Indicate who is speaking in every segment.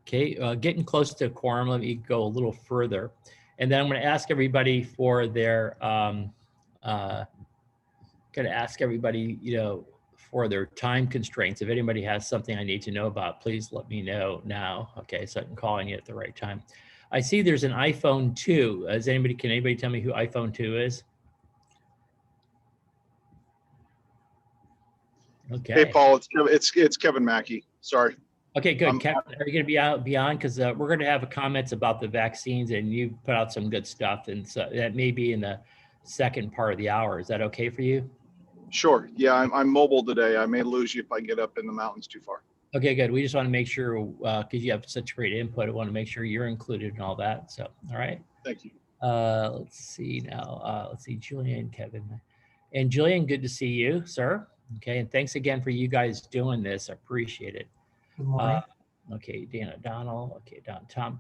Speaker 1: Okay, getting close to a quorum. Let me go a little further. And then I'm going to ask everybody for their, for their time constraints. If anybody has something I need to know about, please let me know now. Okay, so I'm calling it at the right time. I see there's an iPhone 2. Can anybody tell me who iPhone 2 is? Okay.
Speaker 2: Hey, Paul, it's Kevin Mackey. Sorry.
Speaker 1: Okay, good. Kevin, are you going to be on? Because we're going to have comments about the vaccines, and you put out some good stuff, and so that may be in the second part of the hour. Is that okay for you?
Speaker 2: Sure. Yeah, I'm mobile today. I may lose you if I get up in the mountains too far.
Speaker 1: Okay, good. We just want to make sure, because you have such great input, I want to make sure you're included in all that. So, all right.
Speaker 2: Thank you.
Speaker 1: Let's see now. Let's see, Julian, Kevin. And Julian, good to see you, sir. Okay, and thanks again for you guys doing this. I appreciate it.
Speaker 3: Good morning.
Speaker 1: Okay, Dan O'Donnell. Okay, Tom.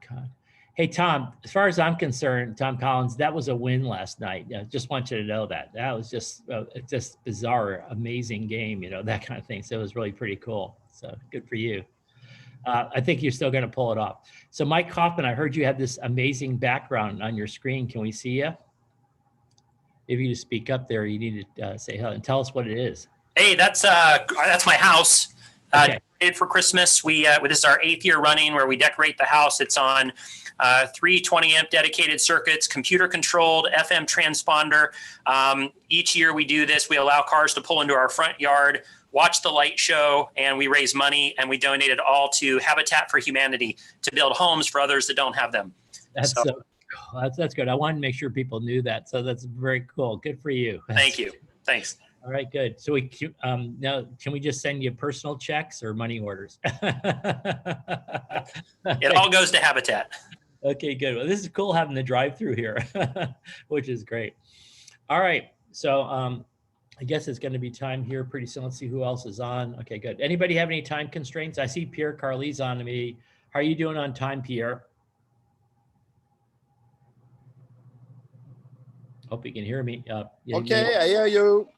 Speaker 1: Hey, Tom, as far as I'm concerned, Tom Collins, that was a win last night. Just want you to know that. That was just bizarre, amazing game, that kind of thing. So it was really pretty cool. So good for you. I think you're still going to pull it off. So Mike Kaufman, I heard you have this amazing background on your screen. Can we see you? If you just speak up there, you need to say hello and tell us what it is.
Speaker 4: Hey, that's my house.
Speaker 1: Okay.
Speaker 4: Decorated for Christmas. This is our 8th year running where we decorate the house. It's on 3 20-amp dedicated circuits, computer controlled, FM transponder. Each year we do this. We allow cars to pull into our front yard, watch the light show, and we raise money, and we donate it all to Habitat for Humanity to build homes for others that don't have them.
Speaker 1: That's good. I wanted to make sure people knew that. So that's very cool. Good for you.
Speaker 4: Thank you. Thanks.
Speaker 1: All right, good. So now can we just send you personal checks or money orders?
Speaker 4: It all goes to Habitat.
Speaker 1: Okay, good. Well, this is cool having the drive-through here, which is great. All right, so I guess it's going to be time here pretty soon. Let's see who else is on. Okay, good. Anybody have any time constraints? I see Pierre Carly's on me. How are you doing on time, Pierre? Hope you can hear me.
Speaker 5: Okay, I hear you.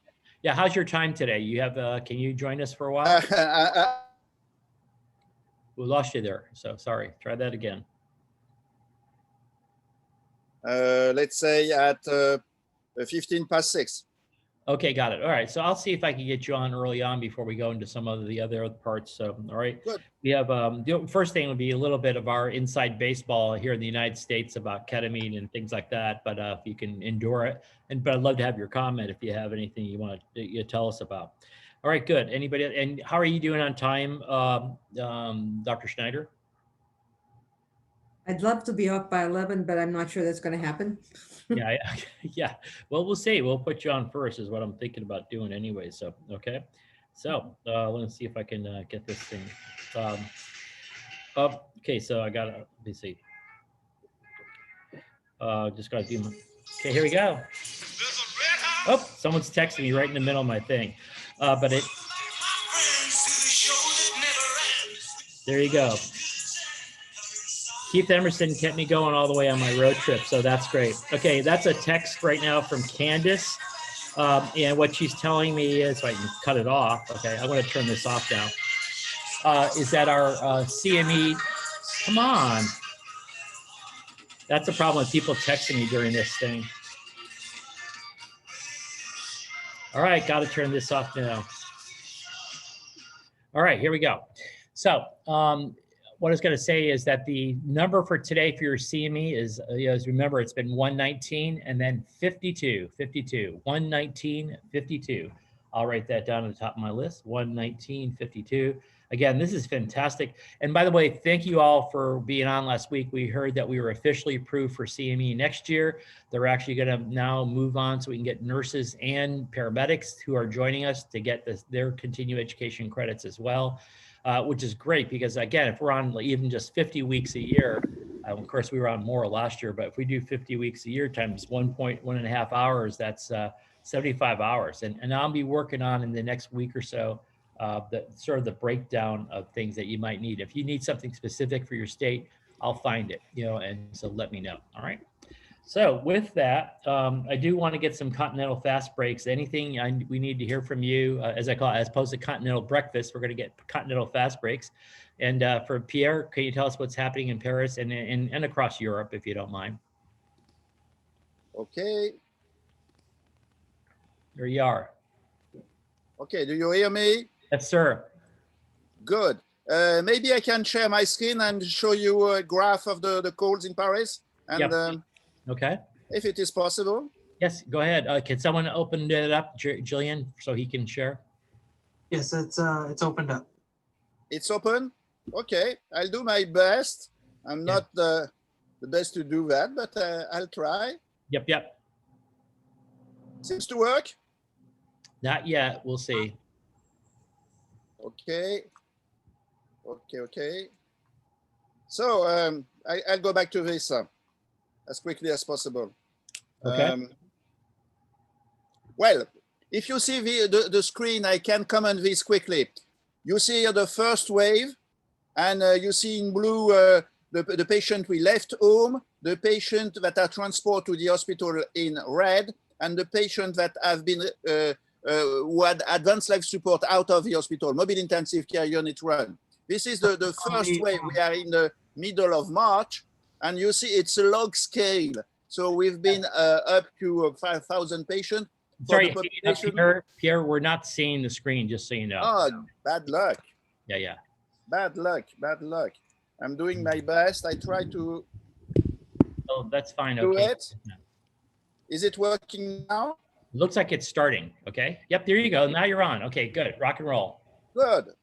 Speaker 1: Yeah, how's your time today? You have, can you join us for a while? We lost you there, so sorry. Try that again.
Speaker 5: Let's say at 15 past 6.
Speaker 1: Okay, got it. All right, so I'll see if I can get you on early on before we go into some of the other parts. So, all right.
Speaker 5: Good.
Speaker 1: We have, the first thing would be a little bit of our inside baseball here in the United States about ketamine and things like that, but if you can endure it. But I'd love to have your comment if you have anything you want to tell us about. All right, good. Anybody, and how are you doing on time, Dr. Schneider?
Speaker 3: I'd love to be up by 11, but I'm not sure that's going to happen.
Speaker 1: Yeah. Well, we'll see. We'll put you on first is what I'm thinking about doing anyway. So, okay. So let's see if I can get this thing. Okay, so I got to, let me see. Just got to do my, okay, here we go. Oh, someone's texting me right in the middle of my thing. But it, there you go. Keith Emerson kept me going all the way on my road trip, so that's great. Okay, that's a text right now from Candace, and what she's telling me is, so I can cut it off. Okay, I'm going to turn this off now. Is that our CME? Come on, that's a problem with people texting me during this thing. All right, got to turn this off now. All right, here we go. So. What I was going to say is that the number for today for your CME is, remember, it's been 119 and then 52, 119, 52. I'll write that down at the top of my list, 119, 52. Again, this is fantastic. And by the way, thank you all for being on last week. We heard that we were officially approved for CME next year. They're actually going to now move on so we can get nurses and paramedics who are joining us to get their continuing education credits as well. Which is great because, again, if we're on even just 50 weeks a year, of course, we were on more last year, but if we do 50 weeks a year times 1.5 hours, that's 75 hours. And I'll be working on in the next week or so, the breakdown of things that you might need. If you need something specific for your state, I'll find it, and so let me know. All right. So with that, I do want to get some continental fast breaks. Anything we need to hear from you, as I call it, as opposed to continental breakfast, we're going to get continental fast breaks. And for Pierre, can you tell us what's happening in Paris and across Europe, if you don't mind?
Speaker 5: Okay.
Speaker 1: There you are.
Speaker 5: Okay, do you hear me?
Speaker 1: Yes, sir.
Speaker 5: Good. Maybe I can share my screen and show you a graph of the calls in Paris. And
Speaker 1: Yep. Okay.
Speaker 5: if it is possible.
Speaker 1: Yes, go ahead. Can someone open it up, Jillian, so he can share?
Speaker 6: Yes, it's opened up.
Speaker 5: It's open? Okay, I'll do my best. I'm
Speaker 1: Yeah.
Speaker 5: not the best to do that, but I'll try.
Speaker 1: Yep.
Speaker 5: Seems to work.
Speaker 1: Not yet. We'll see.
Speaker 5: Okay. So I'll go back to this as quickly as possible.
Speaker 1: Okay.
Speaker 5: Well, if you see the screen, I can comment this quickly. You see the first wave, and you see in blue the patient we left home, the patient that are transported to the hospital in red, and the patient that have been who had advanced life support out of the hospital, mobile intensive care unit run. This is the first wave. We are in the middle of March, and you see it's a log scale. So we've been up to 5,000 patients.
Speaker 1: Sorry, Pierre, we're not seeing the screen, just so you know.
Speaker 5: Oh, bad luck.
Speaker 1: Yeah.
Speaker 5: Bad luck. I'm doing my best. I try to
Speaker 1: Oh, that's fine.
Speaker 5: do
Speaker 1: Okay.
Speaker 5: it. Is it working now?
Speaker 1: Looks like it's starting. Okay. Yep. There you go. Now you're on. Okay. Good. Rock and roll.
Speaker 5: Good.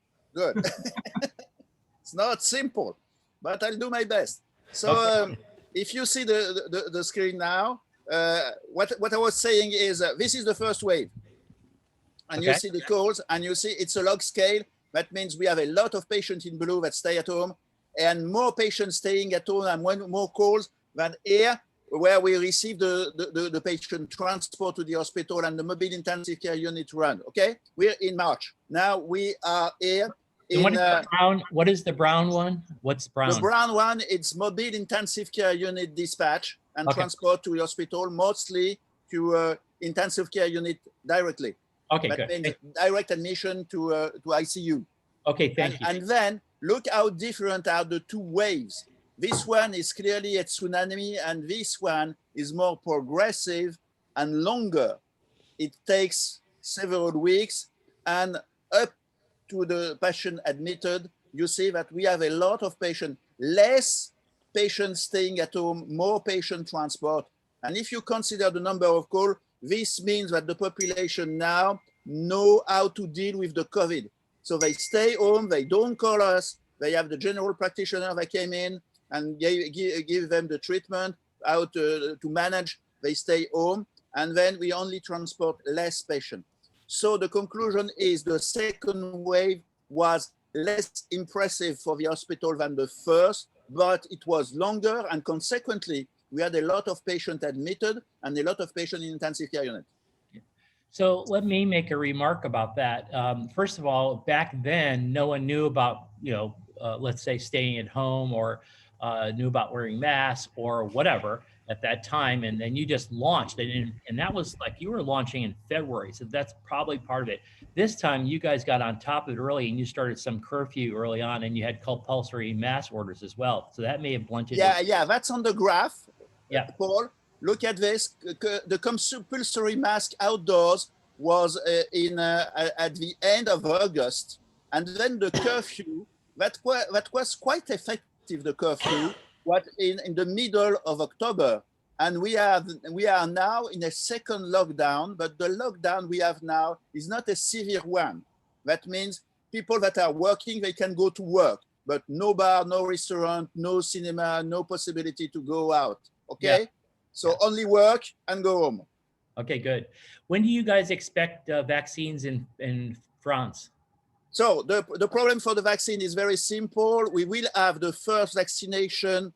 Speaker 5: It's not simple, but I'll do my best. So
Speaker 1: Okay.
Speaker 5: if you see the screen now, what I was saying is this is the first wave. And you
Speaker 1: Okay.
Speaker 5: see the calls, and you see it's a log scale. That means we have a lot of patients in blue that stay at home, and more patients staying at home and more calls than here, where we receive the patient transport to the hospital and the mobile intensive care unit run. Okay, we're in March. Now we are here.
Speaker 1: And what is the brown? What is the brown one? What's brown?
Speaker 5: The brown one, it's mobile intensive care unit dispatch and
Speaker 1: Okay.
Speaker 5: transport to the hospital, mostly to intensive care unit directly.
Speaker 1: Okay,
Speaker 5: That
Speaker 1: good.
Speaker 5: means direct admission to ICU.
Speaker 1: Okay, thank you.
Speaker 5: And then look how different are the two waves. This one is clearly a tsunami, and this one is more progressive and longer. It takes several weeks, and up to the patient admitted, you see that we have a lot of patients, less patients staying at home, more patient transport. And if you consider the number of calls, this means that the population now know how to deal with the COVID. So they stay home, they don't call us, they have the general practitioner that came in and give them the treatment, how to manage, they stay home, and then we only transport less patients. So the conclusion is the second wave was less impressive for the hospital than the first, but it was longer, and consequently, we had a lot of patients admitted and a lot of patients in intensive care unit.
Speaker 1: So let me make a remark about that. First of all, back then, no one knew about, let's say staying at home or knew about wearing masks or whatever at that time. And then you just launched it. And that was like, you were launching in February. So that's probably part of it. This time you guys got on top of it early and you started some curfew early on and you had compulsory mask orders as well. So that may have blunted.
Speaker 5: Yeah, that's on the graph.
Speaker 1: Yeah.
Speaker 5: Paul, look at this. The compulsory mask outdoors was at the end of August, and then the curfew that was quite effective. The curfew was in the middle of October, and we are now in a second lockdown. But the lockdown we have now is not a severe one. That means people that are working, they can go to work, but no bar, no restaurant, no cinema, no possibility to go out. Okay. Yeah. So only work and go home.
Speaker 1: Okay, good. When do you guys expect vaccines in France?
Speaker 5: So the problem for the vaccine is very simple. We will have the first vaccination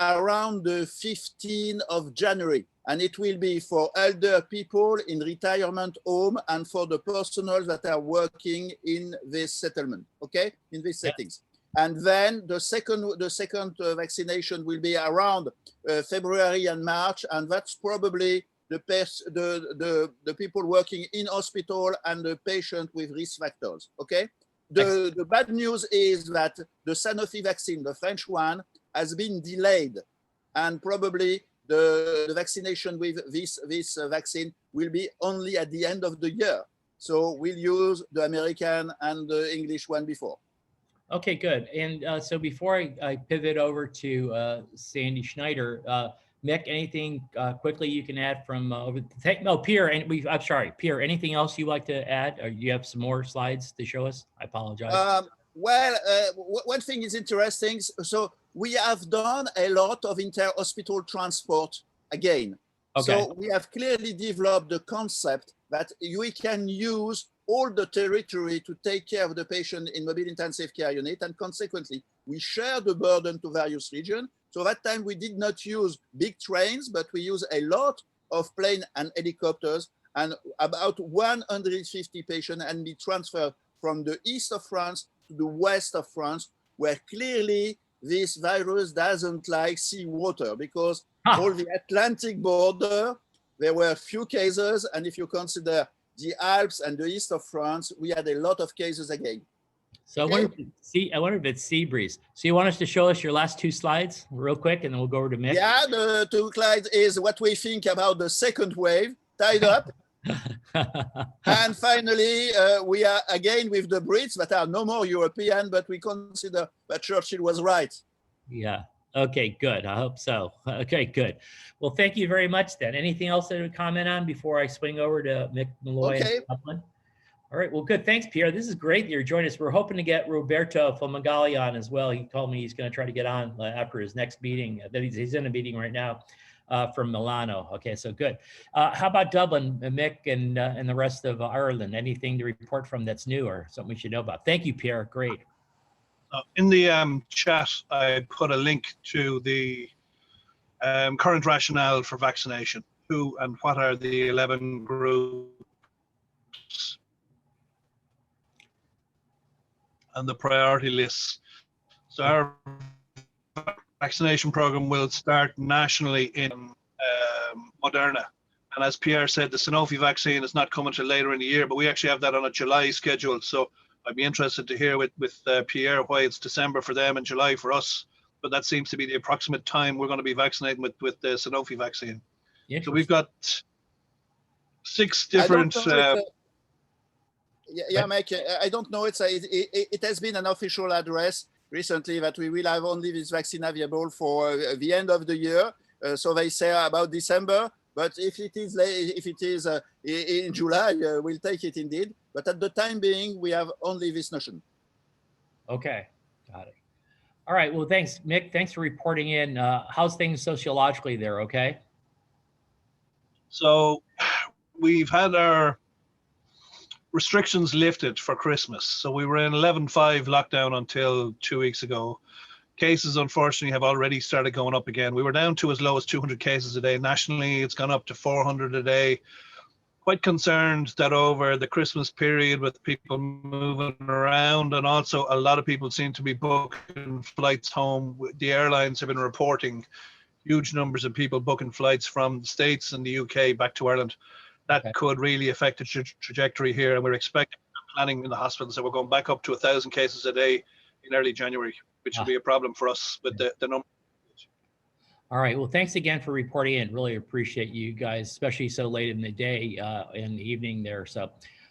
Speaker 5: around the 15th of January. And it will be for elder people in retirement home and for the personnel that are working in this settlement, okay, in these settings. And then the second vaccination will be around February and March, and that's probably the people working in hospital and the patient with risk factors. Okay, the bad news is that the Sanofi vaccine, the French one, has been delayed, and probably the vaccination with this vaccine will be only at the end of the year. So we'll use the American and the English one before.
Speaker 1: Okay, good. And so before I pivot over to Sandy Schneider, Mick, anything quickly you can add from over? No, Pierre. And I'm sorry, Pierre. Anything else you like to add? Or you have some more slides to show us? I apologize.
Speaker 5: One thing is interesting. So we have done a lot of inter-hospital transport again.
Speaker 1: Okay.
Speaker 5: So we have clearly developed the concept that we can use all the territory to take care of the patient in mobile intensive care unit, and consequently, we share the burden to various regions. So that time we did not use big trains, but we use a lot of plane and helicopters, and about 150 patients and be transferred from the east of France to the west of France, where clearly this virus doesn't like seawater, because all the Atlantic border, there were few cases, and if you consider the Alps and the east of France, we had a lot of cases again.
Speaker 1: So I wonder if it's sea breeze. So you want us to show us your last two slides real quick, and then we'll go over to Mick?
Speaker 5: Yeah, the two slides is what we think about the second wave, tied up. And finally, we are again with the Brits that are no more European, but we consider that Churchill was right.
Speaker 1: Yeah. Okay, good. I hope so. Okay, good. Well, thank you very much then. Anything else that I would comment on before I swing over to Mick Malloy?
Speaker 5: Okay.
Speaker 1: And Upland? All right. Well, good. Thanks, Pierre. This is great that you're joining us. We're hoping to get Roberto Fumagalli on as well. He told me he's going to try to get on after his next meeting. That he's in a meeting right now from Milano. Okay, so good. How about Dublin, Mick, and the rest of Ireland? Anything to report from that's new or something we should know about? Thank you, Pierre. Great.
Speaker 7: In the chat, I put a link to the current rationale for vaccination. Who and what are the 11 groups and the priority lists. So our vaccination program will start nationally in Moderna. And as Pierre said, the Sanofi vaccine is not coming till later in the year, but we actually have that on a July schedule. So I'd be interested to hear with Pierre why it's December for them and July for us. But that seems to be the approximate time we're going to be vaccinating with the Sanofi vaccine. So we've got 6 different.
Speaker 5: Mike, I don't know. It has been an official address recently that we will have only this vaccine available for the end of the year. So they say about December. But if it is in July, we'll take it indeed. But at the time being, we have only this notion.
Speaker 1: Okay, got it. All right. Well, thanks, Mick. Thanks for reporting in. How's things sociologically there? Okay.
Speaker 7: So we've had our restrictions lifted for Christmas. So we were in 11.5 lockdown until 2 weeks ago. Cases, unfortunately, have already started going up again. We were down to as low as 200 cases a day. Nationally, it's gone up to 400 a day. Quite concerned that over the Christmas period with people moving around, and also a lot of people seem to be booking flights home. The airlines have been reporting huge numbers of people booking flights from the States and the UK back to Ireland. That could really affect the trajectory here. And we're expecting, planning in the hospitals that we're going back up to 1,000 cases a day in early January, which will be a problem for us with the number.
Speaker 1: All right. Well, thanks again for reporting in. Really appreciate you guys, especially so late in the day, in the evening there. So,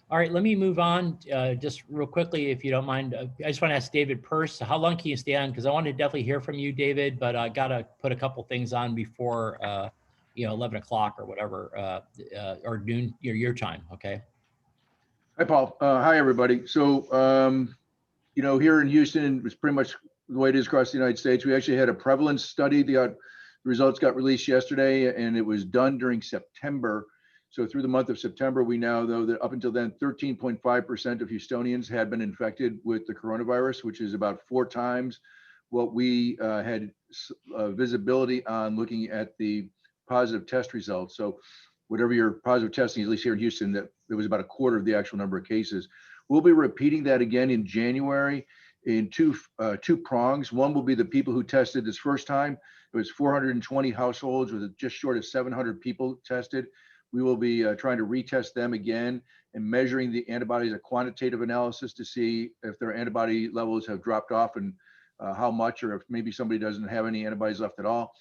Speaker 1: all right, let me move on just real quickly, if you don't mind. I just want to ask David Purse, how long can you stay on? Because I want to definitely hear from you, David, but I got to put a couple things on before, 11 o'clock or whatever, or noon, your time. Okay.
Speaker 8: Hi, Paul. Hi, everybody. So, here in Houston, it was pretty much the way it is across the United States. We actually had a prevalence study. The results got released yesterday, and it was done during September. So through the month of September, we now know that up until then, 13.5% of Houstonians had been infected with the coronavirus, which is about 4 times what we had visibility on looking at the positive test results. So whatever your positive testing, at least here in Houston, that it was about a quarter of the actual number of cases. We'll be repeating that again in January in two prongs. One will be the people who tested this first time. It was 420 households with just short of 700 people tested. We will be trying to retest them again and measuring the antibodies, a quantitative analysis to see if their antibody levels have dropped off and how much, or if maybe somebody doesn't have any antibodies left at all.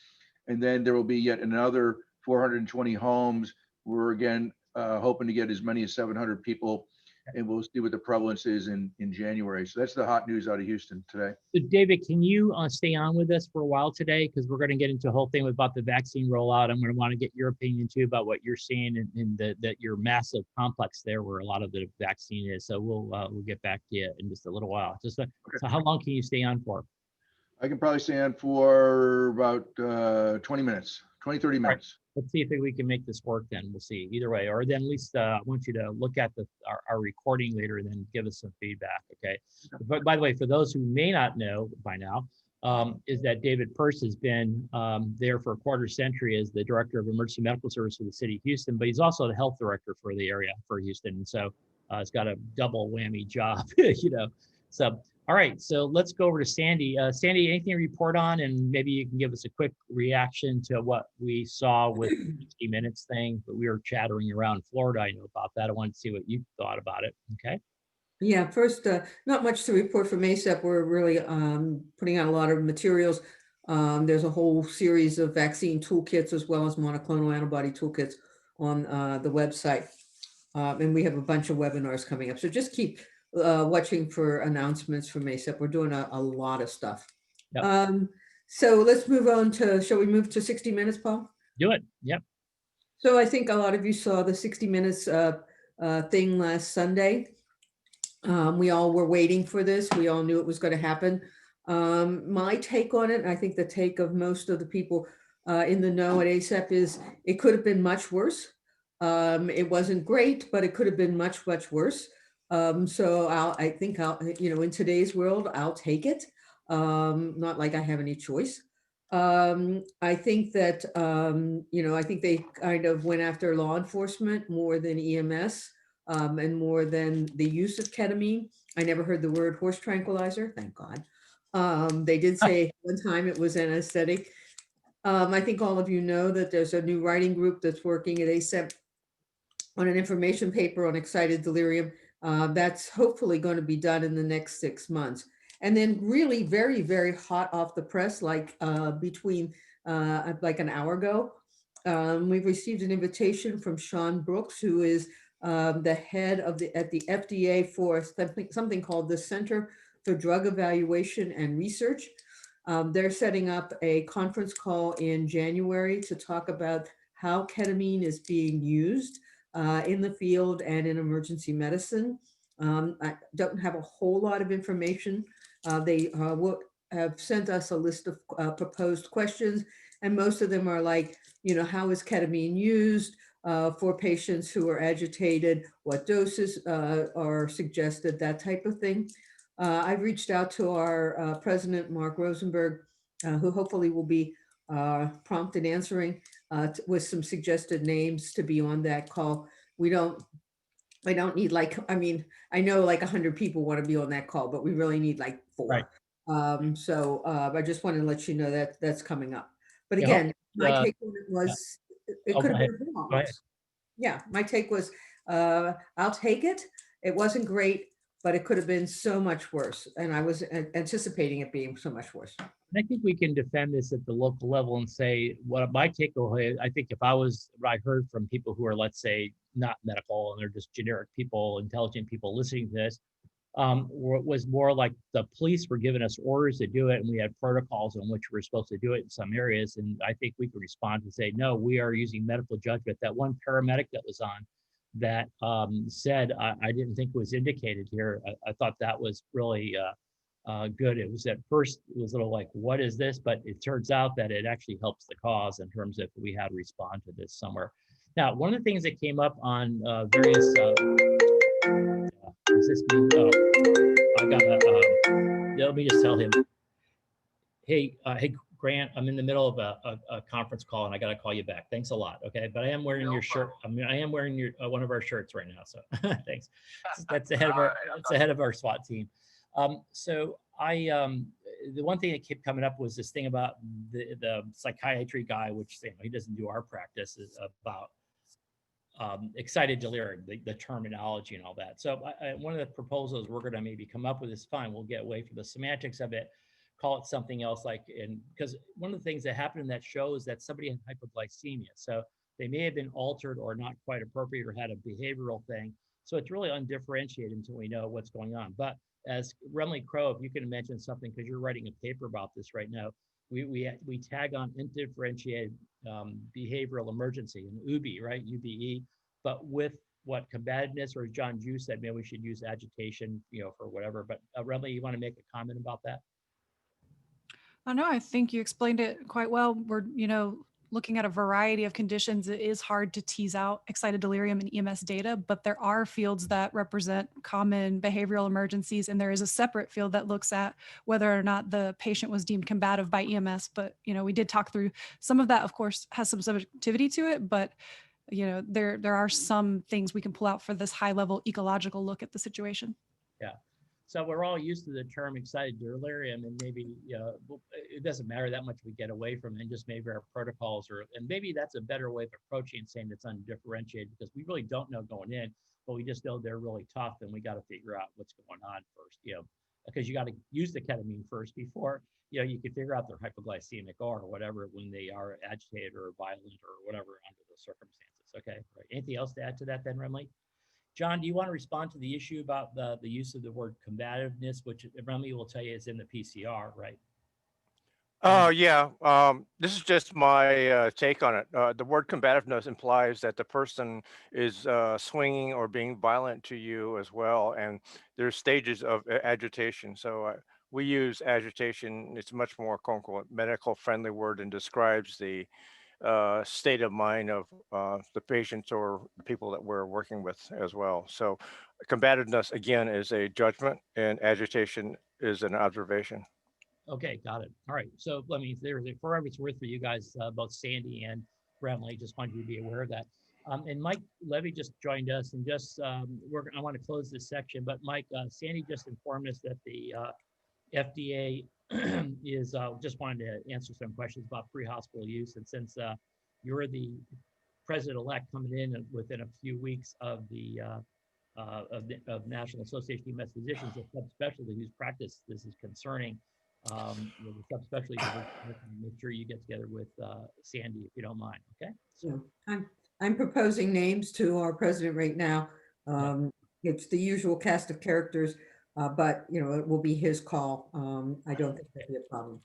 Speaker 8: And then there will be yet another 420 homes. We're again hoping to get as many as 700 people, and we'll see what the prevalence is in January. So that's the hot news out of Houston today.
Speaker 1: So David, can you stay on with us for a while today? Because we're going to get into a whole thing about the vaccine rollout. I'm going to want to get your opinion too about what you're seeing in your massive complex there where a lot of the vaccine is. So we'll get back to you in just a little while. So how long can you stay on for?
Speaker 8: I can probably stay on for about 20 minutes, 20, 30 minutes.
Speaker 1: Let's see if we can make this work then. We'll see either way. Or then at least I want you to look at our recording later and then give us some feedback, okay? But by the way, for those who may not know by now, is that David Peirce has been there for a quarter century as the Director of Emergency Medical Service for the City of Houston, but he's also the Health Director for the area for Houston. And so it's got a double whammy job, you know. So all right, so let's go over to Sandy. Sandy, anything to report on? And maybe you can give us a quick reaction to what we saw with the 60 Minutes thing. But we were chattering around Florida. I know about that. I wanted to see what you thought about it. Okay.
Speaker 3: Yeah, first, not much to report from ASAP. We're really putting out a lot of materials. There's a whole series of vaccine toolkits as well as monoclonal antibody toolkits on the website. And we have a bunch of webinars coming up. So just keep watching for announcements from ASAP. We're doing a lot of stuff.
Speaker 1: Yep.
Speaker 3: So let's move on to, shall we move to 60 Minutes, Paul?
Speaker 1: Do it. Yep.
Speaker 3: So I think a lot of you saw the 60 Minutes thing last Sunday. We all were waiting for this. We all knew it was going to happen. My take on it, and I think the take of most of the people in the know at ASAP, is it could have been much worse. It wasn't great, but it could have been much, much worse. So I think in today's world, I'll take it. Not like I have any choice. I think that, I think they kind of went after law enforcement more than EMS. And more than the use of ketamine. I never heard the word horse tranquilizer, thank God. They did say one time it was anesthetic. I think all of you know that there's a new writing group that's working at ASAP on an information paper on excited delirium. That's hopefully going to be done in the next 6 months. And then really very, very hot off the press, like between like an hour ago, we've received an invitation from Sean Brooks, who is the head of at the FDA for something called the Center for Drug Evaluation and Research. They're setting up a conference call in January to talk about how ketamine is being used in the field and in emergency medicine. I don't have a whole lot of information. They have sent us a list of proposed questions, and most of them are like, how is ketamine used? For patients who are agitated, what doses are suggested, that type of thing. I've reached out to our president, Mark Rosenberg, who hopefully will be prompt in answering with some suggested names to be on that call. I don't need I know like 100 people want to be on that call, but we really need like 4. Right. So I just wanted to let you know that that's coming up. But again, my take on it was, it could have been wrong. Yeah, my take was, I'll take it. It wasn't great, but it could have been so much worse. And I was anticipating it being so much worse.
Speaker 1: I think we can defend this at the local level and say what my takeaway. I think if I heard from people who are, let's say, not medical and they're just generic people, intelligent people listening to this, was more like the police were giving us orders to do it, and we had protocols on which we were supposed to do it in some areas. And I think we could respond and say, no, we are using medical judgment. That one paramedic that was on that said, I didn't think was indicated here. I thought that was really good. It was at first, it was a little like, what is this? But it turns out that it actually helps the cause in terms of we had to respond to this somewhere. Now, one of the things that came up on various, is this me? Oh, I got let me just tell him, hey, Grant, I'm in the middle of a conference call and I got to call you back. Thanks a lot. Okay. But I am wearing your shirt. I am wearing your one of our shirts right now. So thanks. That's the head of our SWAT team. So the one thing that kept coming up was this thing about the psychiatry guy, which he doesn't do our practice, is about excited delirium, the terminology and all that. So one of the proposals we're going to maybe come up with is fine. We'll get away from the semantics of it, call it something else because one of the things that happened in that show is that somebody had hypoglycemia. So they may have been altered or not quite appropriate or had a behavioral thing. So it's really undifferentiated until we know what's going on. But as Remley Crowe, if you can mention something, because you're writing a paper about this right now, we tag on undifferentiated behavioral emergency, an UBE, right? UBE, but with what combativeness, or as John Ju said, maybe we should use agitation, for whatever. But Remley, you want to make a comment about that?
Speaker 9: Oh, no, I think you explained it quite well. We're, looking at a variety of conditions. It is hard to tease out excited delirium in EMS data, but there are fields that represent common behavioral emergencies. And there is a separate field that looks at whether or not the patient was deemed combative by EMS. But, we did talk through some of that, of course, has some subjectivity to it, but there are some things we can pull out for this high level ecological look at the situation.
Speaker 1: Yeah. So we're all used to the term excited delirium, and maybe it doesn't matter that much we get away from it, and just maybe our protocols and maybe that's a better way of approaching and saying it's undifferentiated, because we really don't know going in, but we just know they're really tough, and we got to figure out what's going on first, because you got to use the ketamine first before you can figure out they're hypoglycemic or whatever when they are agitated or violent or whatever under the circumstances. Okay, right. Anything else to add to that then, Remley? John, do you want to respond to the issue about the use of the word combativeness, which Remley will tell you is in the PCR, right?
Speaker 10: Yeah. This is just my take on it. The word combativeness implies that the person is swinging or being violent to you as well, and there's stages of agitation. So we use agitation. It's much more quote-unquote medical friendly word and describes the state of mind of the patients or the people that we're working with as well. So combativeness, again, is a judgment, and agitation is an observation.
Speaker 1: Okay, got it. All right. So let me, for whatever it's worth for you guys, both Sandy and Remley, just wanted you to be aware of that. And Mike Levy just joined us, and just I want to close this section, but Mike, Sandy just informed us that the FDA is just wanted to answer some questions about pre-hospital use. And since you're the president-elect coming in within a few weeks of the of National Association of EMS Physicians, a subspecialty whose practice this is concerning, the subspecialty, make sure you get together with Sandy if you don't mind. Okay. So
Speaker 3: I'm proposing names to our president right now. It's the usual cast of characters. But it will be his call. I don't think that'll be a problem.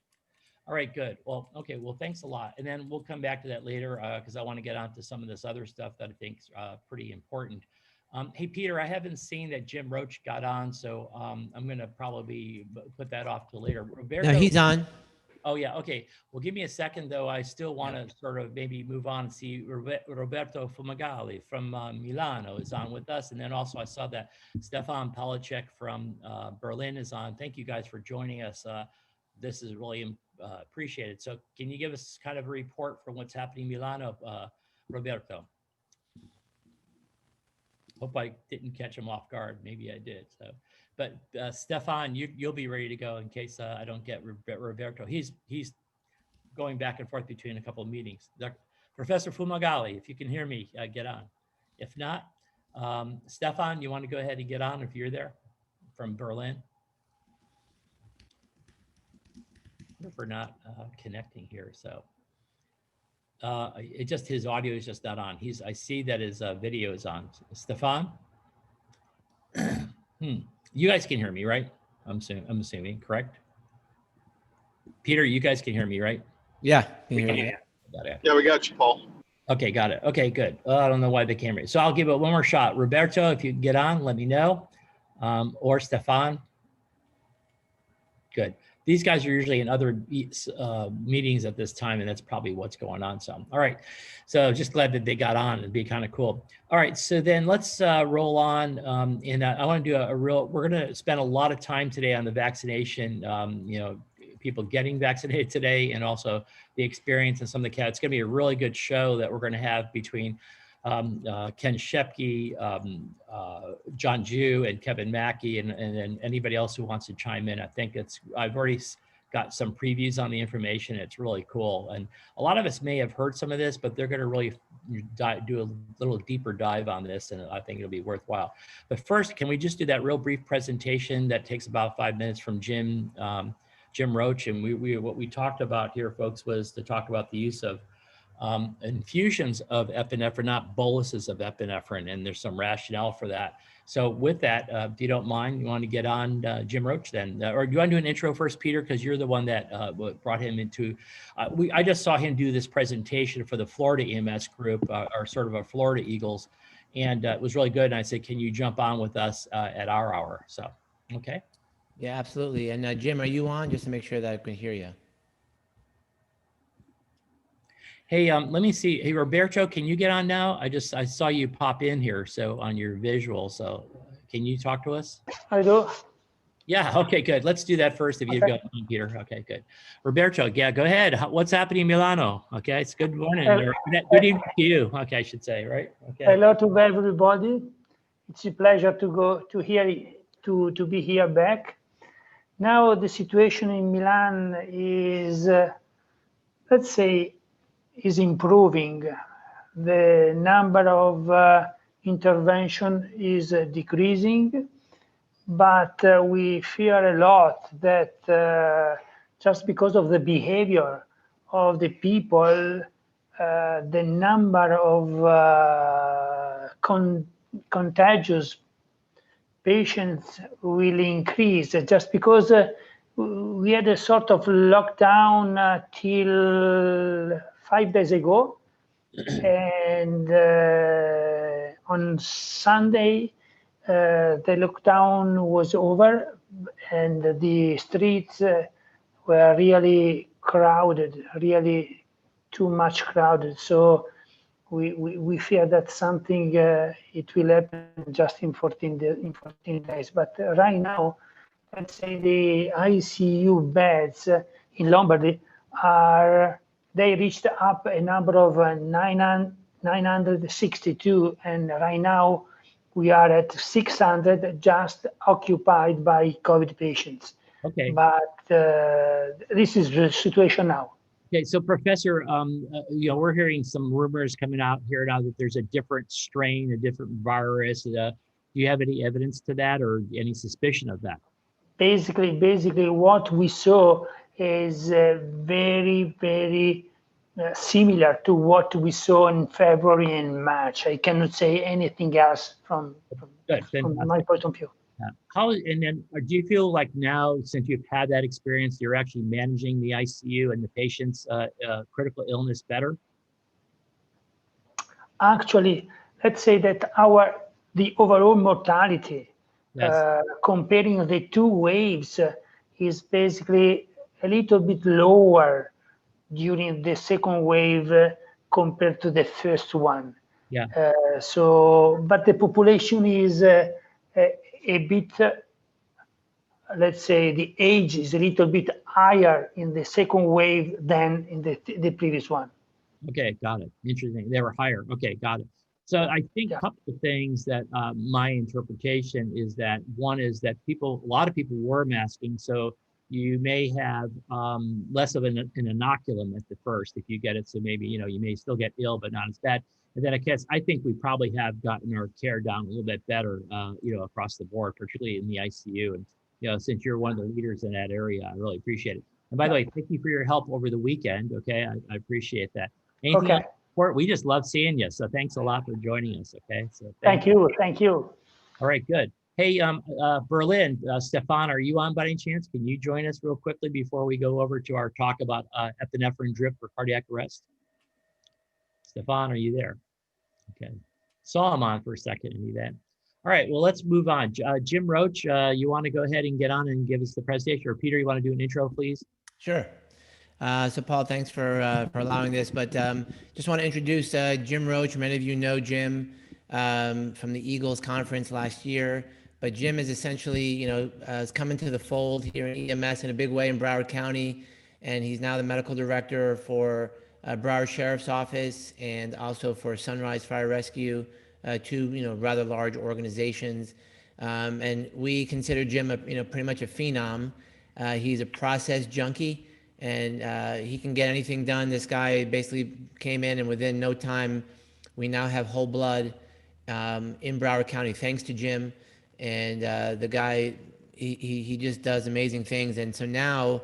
Speaker 1: All right, good. Well, okay. Well, thanks a lot. And then we'll come back to that later because I want to get on to some of this other stuff that I think is pretty important. Hey, Peter, I haven't seen that Jim Roach got on, so I'm going to probably put that off till later. Roberto,
Speaker 11: no, he's on.
Speaker 1: Oh, yeah. Okay. Well, give me a second, though. I still want to sort of maybe move on and see Roberto Fumagalli from Milano is on with us. And then also I saw that Stefan Palachek from Berlin is on. Thank you guys for joining us. This is really appreciated. So can you give us kind of a report from what's happening in Milano, Roberto? Hope I didn't catch him off guard. Maybe I did. So, but Stefan, you'll be ready to go in case I don't get Roberto. He's going back and forth between a couple of meetings. Professor Fumagalli, if you can hear me, get on. If not, Stefan, you want to go ahead and get on if you're there from Berlin? I wonder if we're not connecting here. So his audio is just not on. I see that his video is on. Stefan? You guys can hear me, right? I'm assuming, correct? Peter, you guys can hear me, right?
Speaker 11: Yeah. Can
Speaker 1: Got it.
Speaker 2: Yeah, we got you, Paul.
Speaker 1: Okay, got it. Okay, good. I don't know why they can't hear me. So I'll give it one more shot. Roberto, if you can get on, let me know. Or Stefan. Good. These guys are usually in other meetings at this time, and that's probably what's going on. So, all right. So just glad that they got on. It'd be kind of cool. All right. So then let's roll on. And I want to do we're going to spend a lot of time today on the vaccination, people getting vaccinated today, and also the experience and some of the cats. It's going to be a really good show that we're going to have between Ken Shepke, John Ju, and Kevin Mackey, and then anybody else who wants to chime in. I think I've already got some previews on the information. It's really cool. And a lot of us may have heard some of this, but they're going to really do a little deeper dive on this, and I think it'll be worthwhile. But first, can we just do that real brief presentation that takes about 5 minutes from Jim Roach? And what we talked about here, folks, was to talk about the use of infusions of epinephrine, not boluses of epinephrine, and there's some rationale for that. So with that, if you don't mind, you want to get on Jim Roach then, or do you want to do an intro first, Peter? Because you're the one that brought him into, I just saw him do this presentation for the Florida EMS group, or sort of a Florida Eagles, and it was really good. And I said, can you jump on with us at our hour? So, okay.
Speaker 11: Yeah, absolutely. And Jim, are you on, just to make sure that I can hear you?
Speaker 1: Hey, let me see. Hey, Roberto, can you get on now? I saw you pop in here, so on your visual. So can you talk to us?
Speaker 12: I do.
Speaker 1: Yeah, okay, good. Let's do that first if you've got on, Peter. Okay, good. Roberto, yeah, go ahead. What's happening in Milano? Okay, it's good morning. Or good evening to you, okay, I should say, right? Okay.
Speaker 12: Hello to everybody. It's a pleasure to be here back. Now the situation in Milan is, let's say, is improving. The number of intervention is decreasing, but we fear a lot that just because of the behavior of the people, the number of contagious patients will increase, just because we had a sort of lockdown till 5 days ago, and on Sunday the lockdown was over, and the streets were really crowded, really too much crowded. So we fear that something it will happen just in 14 days. But right now, let's say the ICU beds in Lombardy they reached up a number of 962, and right now we are at 600 just occupied by COVID patients.
Speaker 1: Okay.
Speaker 12: But this is the situation now.
Speaker 1: Okay, so Professor, we're hearing some rumors coming out here now that there's a different strain, a different virus. Do you have any evidence to that, or any suspicion of that?
Speaker 12: Basically, what we saw is very, very similar to what we saw in February and March. I cannot say anything else from my point of view.
Speaker 1: Do you feel like now, since you've had that experience, you're actually managing the ICU and the patient's critical illness better?
Speaker 12: Actually, let's say that the overall mortality, comparing the two waves, is basically a little bit lower during the second wave compared to the first one.
Speaker 1: Yeah.
Speaker 12: But the population is a bit, let's say, the age is a little bit higher in the second wave than in the previous one.
Speaker 1: Okay, got it. Interesting. They were higher. Okay, got it. So I think a couple of things that my interpretation is that one is that a lot of people were masking, so you may have less of an inoculum at the first if you get it. So maybe, you may still get ill, but not as bad. And then I think we probably have gotten our care down a little bit better, across the board, particularly in the ICU. And, since you're one of the leaders in that area, I really appreciate it. And by the way, thank you for your help over the weekend. Okay, I appreciate that. Anything else? We just love seeing you. So thanks a lot for joining us. Okay. So
Speaker 12: thank you.
Speaker 1: All right, good. Hey, Berlin, Stefan, are you on by any chance? Can you join us real quickly before we go over to our talk about epinephrine drip for cardiac arrest? Stefan, are you there? Okay. Saw him on for a second in the event. All right, well, let's move on. Jim Roach, you want to go ahead and get on and give us the presentation? Or Peter, you want to do an intro, please?
Speaker 11: Sure. So Paul, thanks for allowing this, but just want to introduce Jim Roach. Many of you know Jim from the Eagles conference last year, but Jim is essentially, has come into the fold here in EMS in a big way in Broward County, and he's now the medical director for Broward Sheriff's Office and also for Sunrise Fire Rescue, two rather large organizations, and we consider Jim pretty much a phenom. He's a process junkie, and he can get anything done. This guy basically came in and within no time we now have whole blood in Broward County, thanks to Jim. And the guy, he just does amazing things. And so now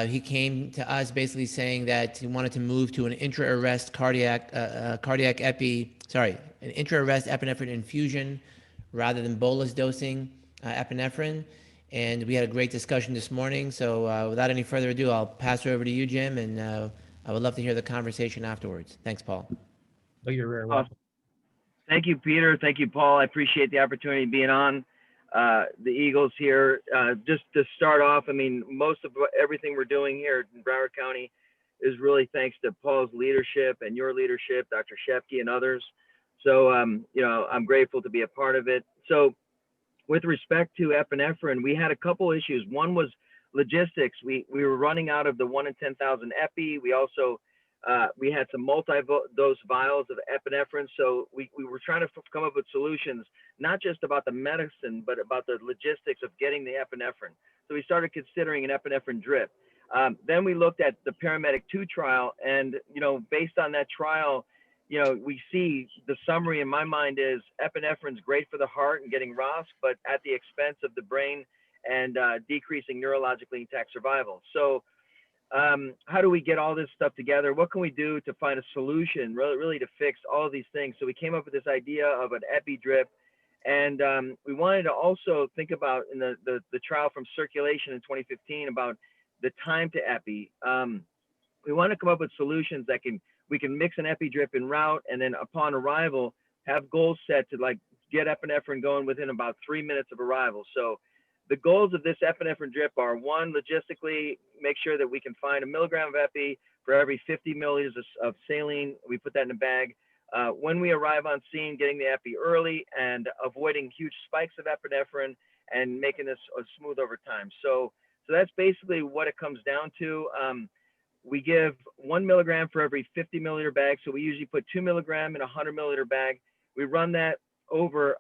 Speaker 11: he came to us basically saying that he wanted to move to an intra-arrest an intra-arrest epinephrine infusion rather than bolus dosing epinephrine. And we had a great discussion this morning. So without any further ado, I'll pass it over to you, Jim, and I would love to hear the conversation afterwards. Thanks, Paul.
Speaker 1: Oh, you're very welcome.
Speaker 13: Thank you, Peter. Thank you, Paul. I appreciate the opportunity of being on the Eagles here. Just to start off, I mean, most of everything we're doing here in Broward County is really thanks to Paul's leadership and your leadership, Dr. Shepke and others. So, you know, I'm grateful to be a part of it. So with respect to epinephrine, we had a couple issues. One was logistics. We were running out of the 1 in 10,000 epi. We also we had some multi-dose vials of epinephrine. So we were trying to come up with solutions, not just about the medicine, but about the logistics of getting the epinephrine. So we started considering an epinephrine drip. Then we looked at the Paramedic 2 trial, and, you know, based on that trial, you know, we see the summary in my mind is epinephrine's great for the heart and getting ROSC, but at the expense of the brain and decreasing neurologically intact survival. So how do we get all this stuff together? What can we do to find a solution really to fix all of these things? So we came up with this idea of an epi drip, and we wanted to also think about in the trial from Circulation in 2015 about the time to epi. We want to come up with solutions that we can mix an epi drip en route, and then upon arrival have goals set to like get epinephrine going within about 3 minutes of arrival. So the goals of this epinephrine drip are: one, logistically, make sure that we can find 1 milligram of epi for every 50 milliliters of saline. We put that in a bag. When we arrive on scene, getting the epi early and avoiding huge spikes of epinephrine and making this smooth over time. So that's basically what it comes down to. We give 1 milligram for every 50 milliliter bag. So we usually put 2 milligram in a 100 milliliter bag. We run that over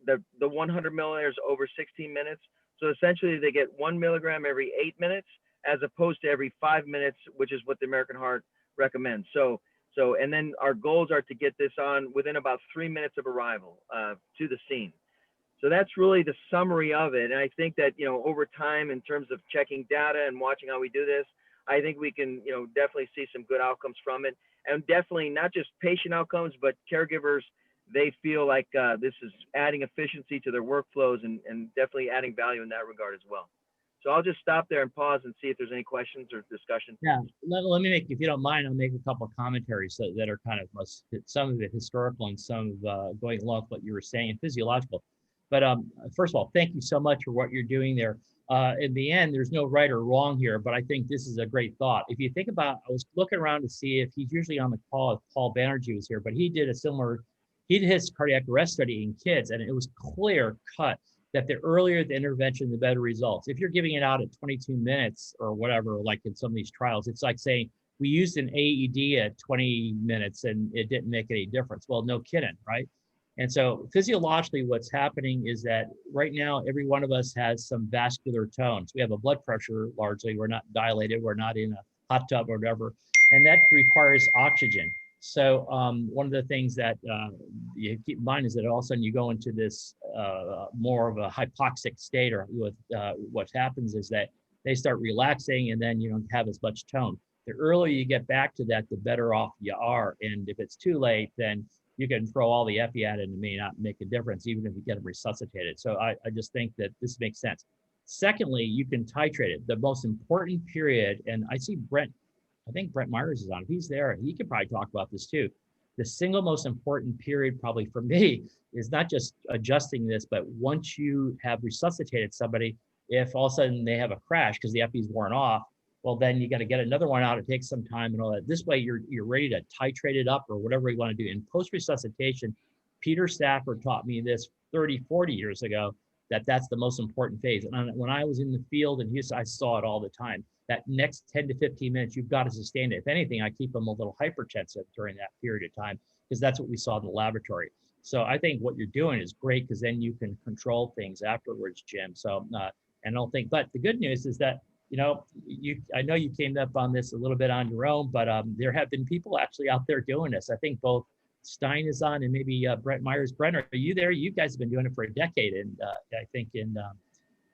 Speaker 13: the 100 milliliters over 16 minutes. So essentially they get 1 milligram every 8 minutes, as opposed to every 5 minutes, which is what the American Heart recommends. So, and then our goals are to get this on within about 3 minutes of arrival to the scene. So that's really the summary of it. And I think that, you know, over time, in terms of checking data and watching how we do this, I think we can, you know, definitely see some good outcomes from it. And definitely not just patient outcomes, but caregivers, they feel like this is adding efficiency to their workflows and definitely adding value in that regard as well. So I'll just stop there and pause and see if there's any questions or discussion.
Speaker 1: Yeah, let me make, if you don't mind, I'll make a couple of commentaries that are kind of some of it historical and some of going along with what you were saying and physiological. But first of all, thank you so much for what you're doing there. In the end, there's no right or wrong here, but I think this is a great thought. If you think about, I was looking around to see if he's usually on the call if Paul Banerjee was here, but he did he did his cardiac arrest study in kids, and it was clear cut that the earlier the intervention, the better results. If you're giving it out at 22 minutes or whatever, like in some of these trials, it's like saying we used an AED at 20 minutes and it didn't make any difference. Well, no kidding, right? And so physiologically, what's happening is that right now, every one of us has some vascular tones. We have a blood pressure largely. We're not dilated. We're not in a hot tub or whatever. And that requires oxygen. So one of the things that you keep in mind is that all of a sudden you go into this more of a hypoxic state, or with what happens is that they start relaxing and then you don't have as much tone. The earlier you get back to that, the better off you are. And if it's too late, then you can throw all the epi at it and it may not make a difference, even if you get them resuscitated. So I just think that this makes sense. Secondly, you can titrate it. The most important period, and I see Brent, I think Brent Myers is on. If he's there, he could probably talk about this too. The single most important period probably for me is not just adjusting this, but once you have resuscitated somebody, if all of a sudden they have a crash because the epi's worn off, well, then you got to get another one out. It takes some time and all that. This way you're ready to titrate it up or whatever you want to do. In post-resuscitation, Peter Stafford taught me this 30, 40 years ago, that's the most important phase. And when I was in the field in Houston, I saw it all the time. That next 10 to 15 minutes, you've got to sustain it. If anything, I keep them a little hypertensive during that period of time because that's what we saw in the laboratory. So I think what you're doing is great because then you can control things afterwards, Jim. So, and I don't think, but the good news is that, you know, I know you came up on this a little bit on your own, but there have been people actually out there doing this. I think both Stein is on, and maybe Brent Myers. Brent, are you there? You guys have been doing it for a decade, and I think in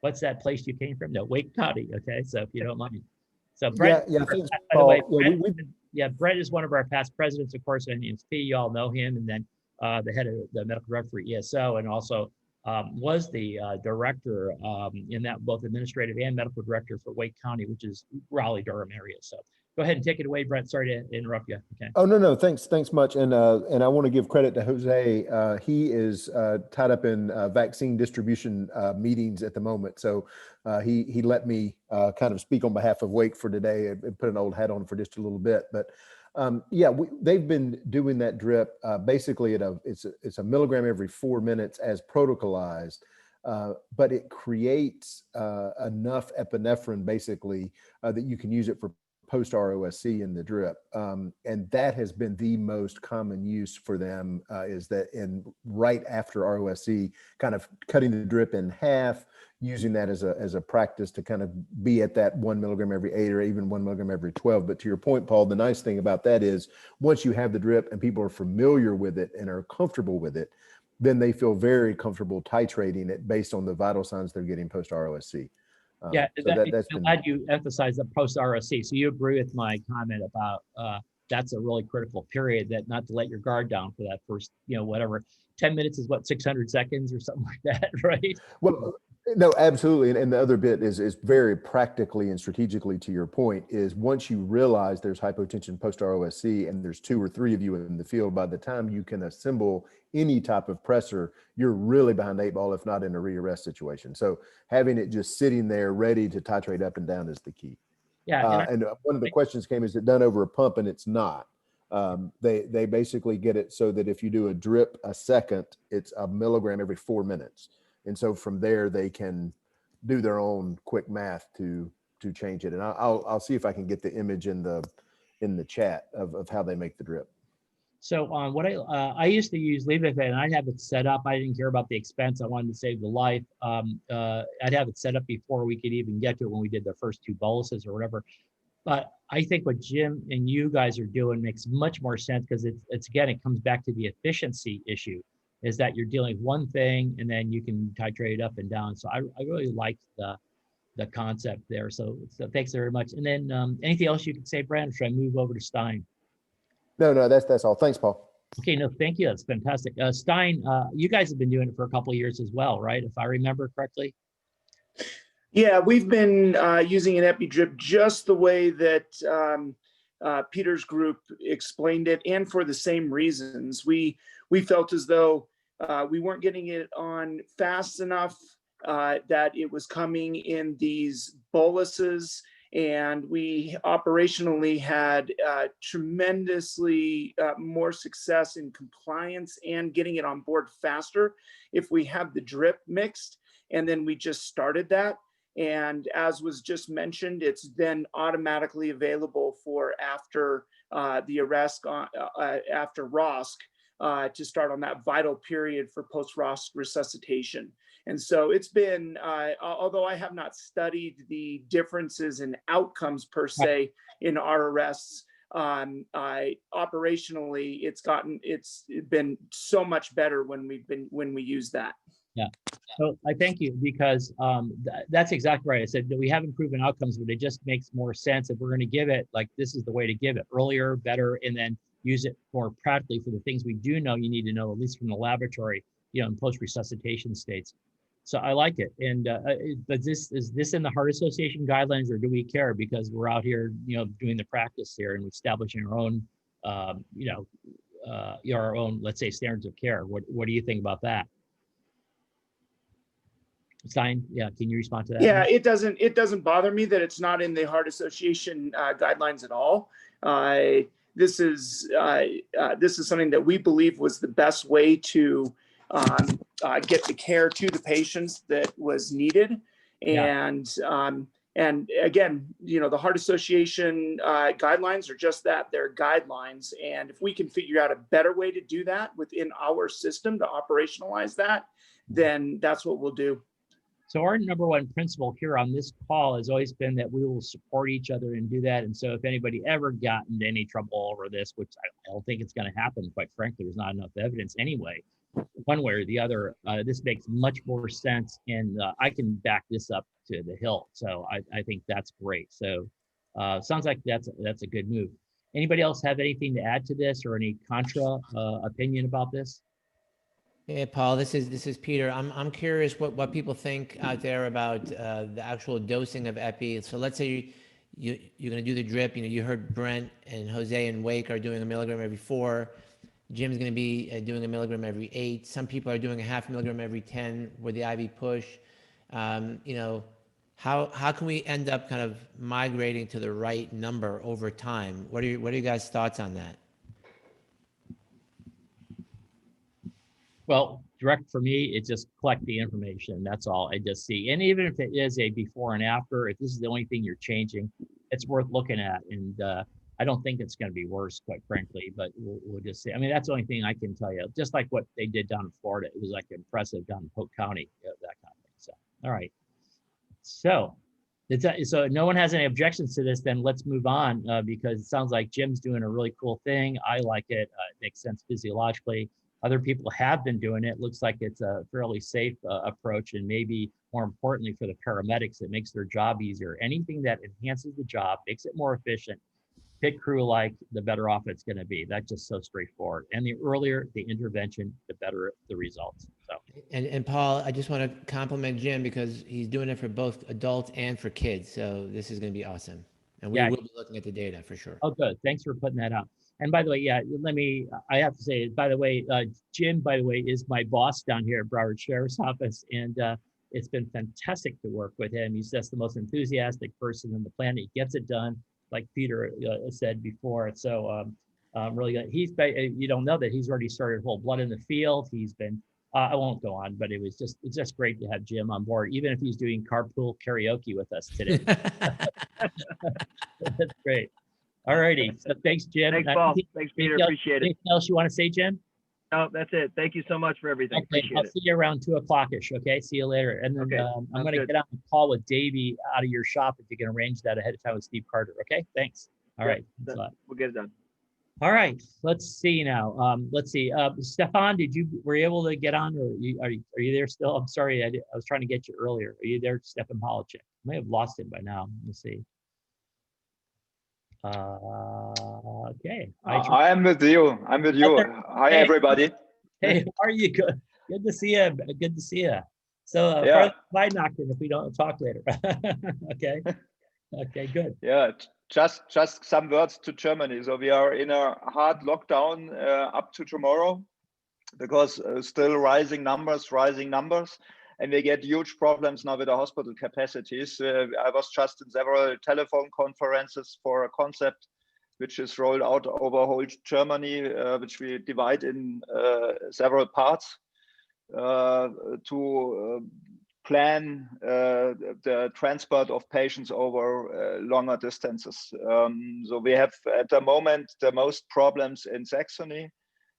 Speaker 1: what's that place you came from? No, Wake County. Okay, so if you don't mind. So Brent,
Speaker 14: Yeah, thanks,
Speaker 1: by the way,
Speaker 14: Paul.
Speaker 1: Brent is one of our past presidents, of course, and EMSP. You all know him, and then the head of the medical director for ESO, and also was the director in that, both administrative and medical director for Wake County, which is Raleigh, Durham area. So go ahead and take it away, Brent. Sorry to interrupt you. Okay.
Speaker 14: Oh, no, thanks much. And I want to give credit to Jose. He is tied up in vaccine distribution meetings at the moment. So he let me kind of speak on behalf of Wake for today and put an old hat on for just a little bit. But yeah, they've been doing that drip basically it's a milligram every 4 minutes as protocolized. But it creates enough epinephrine basically that you can use it for post ROSC in the drip. And that has been the most common use for them is that in right after ROSC, kind of cutting the drip in half, using that as a practice to kind of be at that 1 milligram every 8 or even 1 milligram every 12. But to your point, Paul, the nice thing about that is once you have the drip and people are familiar with it and are comfortable with it, then they feel very comfortable titrating it based on the vital signs they're getting post ROSC.
Speaker 1: Yeah,
Speaker 14: so
Speaker 1: I'm glad you emphasized the post ROC. So you agree with my comment about that's a really critical period, that not to let your guard down for that first, whatever, 10 minutes is what, 600 seconds or something like that, right?
Speaker 14: Well, no, absolutely. And the other bit is very practically and strategically to your point is once you realize there's hypotension post ROSC and there's 2 or 3 of you in the field, by the time you can assemble any type of pressor, you're really behind the 8 ball, if not in a rearrest situation. So having it just sitting there ready to titrate up and down is the key.
Speaker 1: Yeah.
Speaker 14: And one of the questions came, is it done over a pump? And it's not. They basically get it so that if you do a drip a second, it's a milligram every 4 minutes. And so from there, they can do their own quick math to change it. And I'll see if I can get the image in the chat of how they make the drip.
Speaker 1: So what I used to use Levothyroxine, and I'd have it set up. I didn't care about the expense. I wanted to save the life. I'd have it set up before we could even get to it when we did the first 2 boluses or whatever. But I think what Jim and you guys are doing makes much more sense because it's again, it comes back to the efficiency issue, is that you're dealing with one thing and then you can titrate it up and down. So I really like the concept there. So thanks very much. And then anything else you can say, Brad, or should I move over to Stein?
Speaker 14: No, that's all. Thanks, Paul.
Speaker 1: Okay, no, thank you. That's fantastic. Stein, you guys have been doing it for a couple of years as well, right? If I remember correctly.
Speaker 15: Yeah, we've been using an EpiDrip just the way that Peter's group explained it, and for the same reasons. We felt as though we weren't getting it on fast enough, that it was coming in these boluses, and we operationally had tremendously more success in compliance and getting it on board faster if we have the drip mixed. And then we just started that. And as was just mentioned, it's then automatically available for after the arrest, after ROSC, to start on that vital period for post-ROSC resuscitation. And so it's been, although I have not studied the differences in outcomes per se in our arrests, operationally, it's been so much better when we use that.
Speaker 1: Yeah. So I thank you, because that's exactly right. I said that we haven't proven outcomes, but it just makes more sense if we're going to give it, like this is the way to give it, earlier, better, and then use it more practically for the things we do know you need to know, at least from the laboratory, in post-resuscitation states. So I like it. And but is this in the Heart Association guidelines, or do we care because we're out here, doing the practice here and establishing our own, our own, let's say, standards of care? What do you think about that? Stein, yeah, can you respond to that?
Speaker 15: Yeah, it doesn't bother me that it's not in the Heart Association guidelines at all. This is something that we believe was the best way to get the care to the patients that was needed. And again, the Heart Association guidelines are just that, they're guidelines. And if we can figure out a better way to do that within our system to operationalize that, then that's what we'll do.
Speaker 1: So our number one principle here on this call has always been that we will support each other and do that. And so if anybody ever got into any trouble over this, which I don't think it's going to happen, quite frankly, there's not enough evidence anyway, one way or the other, this makes much more sense. And I can back this up to the hilt. So I think that's great. So sounds like that's a good move. Anybody else have anything to add to this or any contra opinion about this?
Speaker 11: Yeah, Paul, this is Peter. I'm curious what people think out there about the actual dosing of epi. So let's say you're going to do the drip. You know, you heard Brent and Jose and Wake are doing 1 milligram every 4. Jim's going to be doing 1 milligram every 8. Some people are doing a 0.5 milligram every 10 with the IV push. You know, how can we end up kind of migrating to the right number over time? What are you guys' thoughts on that?
Speaker 1: Well, direct for me, it's just collect the information. That's all I just see. And even if it is a before and after, if this is the only thing you're changing, it's worth looking at. And I don't think it's going to be worse, quite frankly, but we'll just see. I mean, that's the only thing I can tell you. Just like what they did down in Florida, it was like impressive down in Polk County, that kind of thing. So, all right. So no one has any objections to this, then let's move on because it sounds like Jim's doing a really cool thing. I like it. It makes sense physiologically. Other people have been doing it. Looks like it's a fairly safe approach, and maybe more importantly for the paramedics, it makes their job easier. Anything that enhances the job, makes it more efficient, pit crew like, the better off it's going to be. That's just so straightforward. And the earlier the intervention, the better the results. So.
Speaker 11: And Paul, I just want to compliment Jim because he's doing it for both adults and for kids. So this is going to be awesome. And we will be looking at the data for sure.
Speaker 1: Oh, good. Thanks for putting that out. And by the way, I have to say, by the way, Jim, by the way, is my boss down here at Broward Sheriff's Office. And it's been fantastic to work with him. He's just the most enthusiastic person on the planet. He gets it done, like Peter said before. So really good. You don't know that he's already started whole blood in the field. He's been, I won't go on, but it's just great to have Jim on board, even if he's doing carpool karaoke with us today. That's great. All righty. So thanks, Jim.
Speaker 13: Thanks, Paul. Thanks, Peter. Appreciate it.
Speaker 1: Anything else you want to say, Jim?
Speaker 13: No, that's it. Thank you so much for everything.
Speaker 1: Okay,
Speaker 13: Appreciate
Speaker 1: I'll
Speaker 13: it.
Speaker 1: see you around 2 o'clock-ish. Okay, see you later. And then
Speaker 13: Okay,
Speaker 1: I'm going to get on the call with Davey out of your shop if you can arrange that ahead of time with Steve Carter. Okay, thanks. All right.
Speaker 13: We'll get it done.
Speaker 1: All right. Let's see now. Let's see. Stefan, were you able to get on, or are you there still? I'm sorry, I was trying to get you earlier. Are you there, Stefan Polachek? I may have lost him by now. Let's see. Okay.
Speaker 16: I'm with you. Hi, everybody.
Speaker 1: Hey, how are you? Good to see you. Good to see you. So, by knocking if we don't talk later. Okay. Okay, good.
Speaker 16: Yeah, just some words to Germany. So we are in a hard lockdown up to tomorrow because still rising numbers. And we get huge problems now with the hospital capacities. I was just in several telephone conferences for a concept which is rolled out over whole Germany, which we divide in several parts to plan the transport of patients over longer distances. So we have at the moment the most problems in Saxony.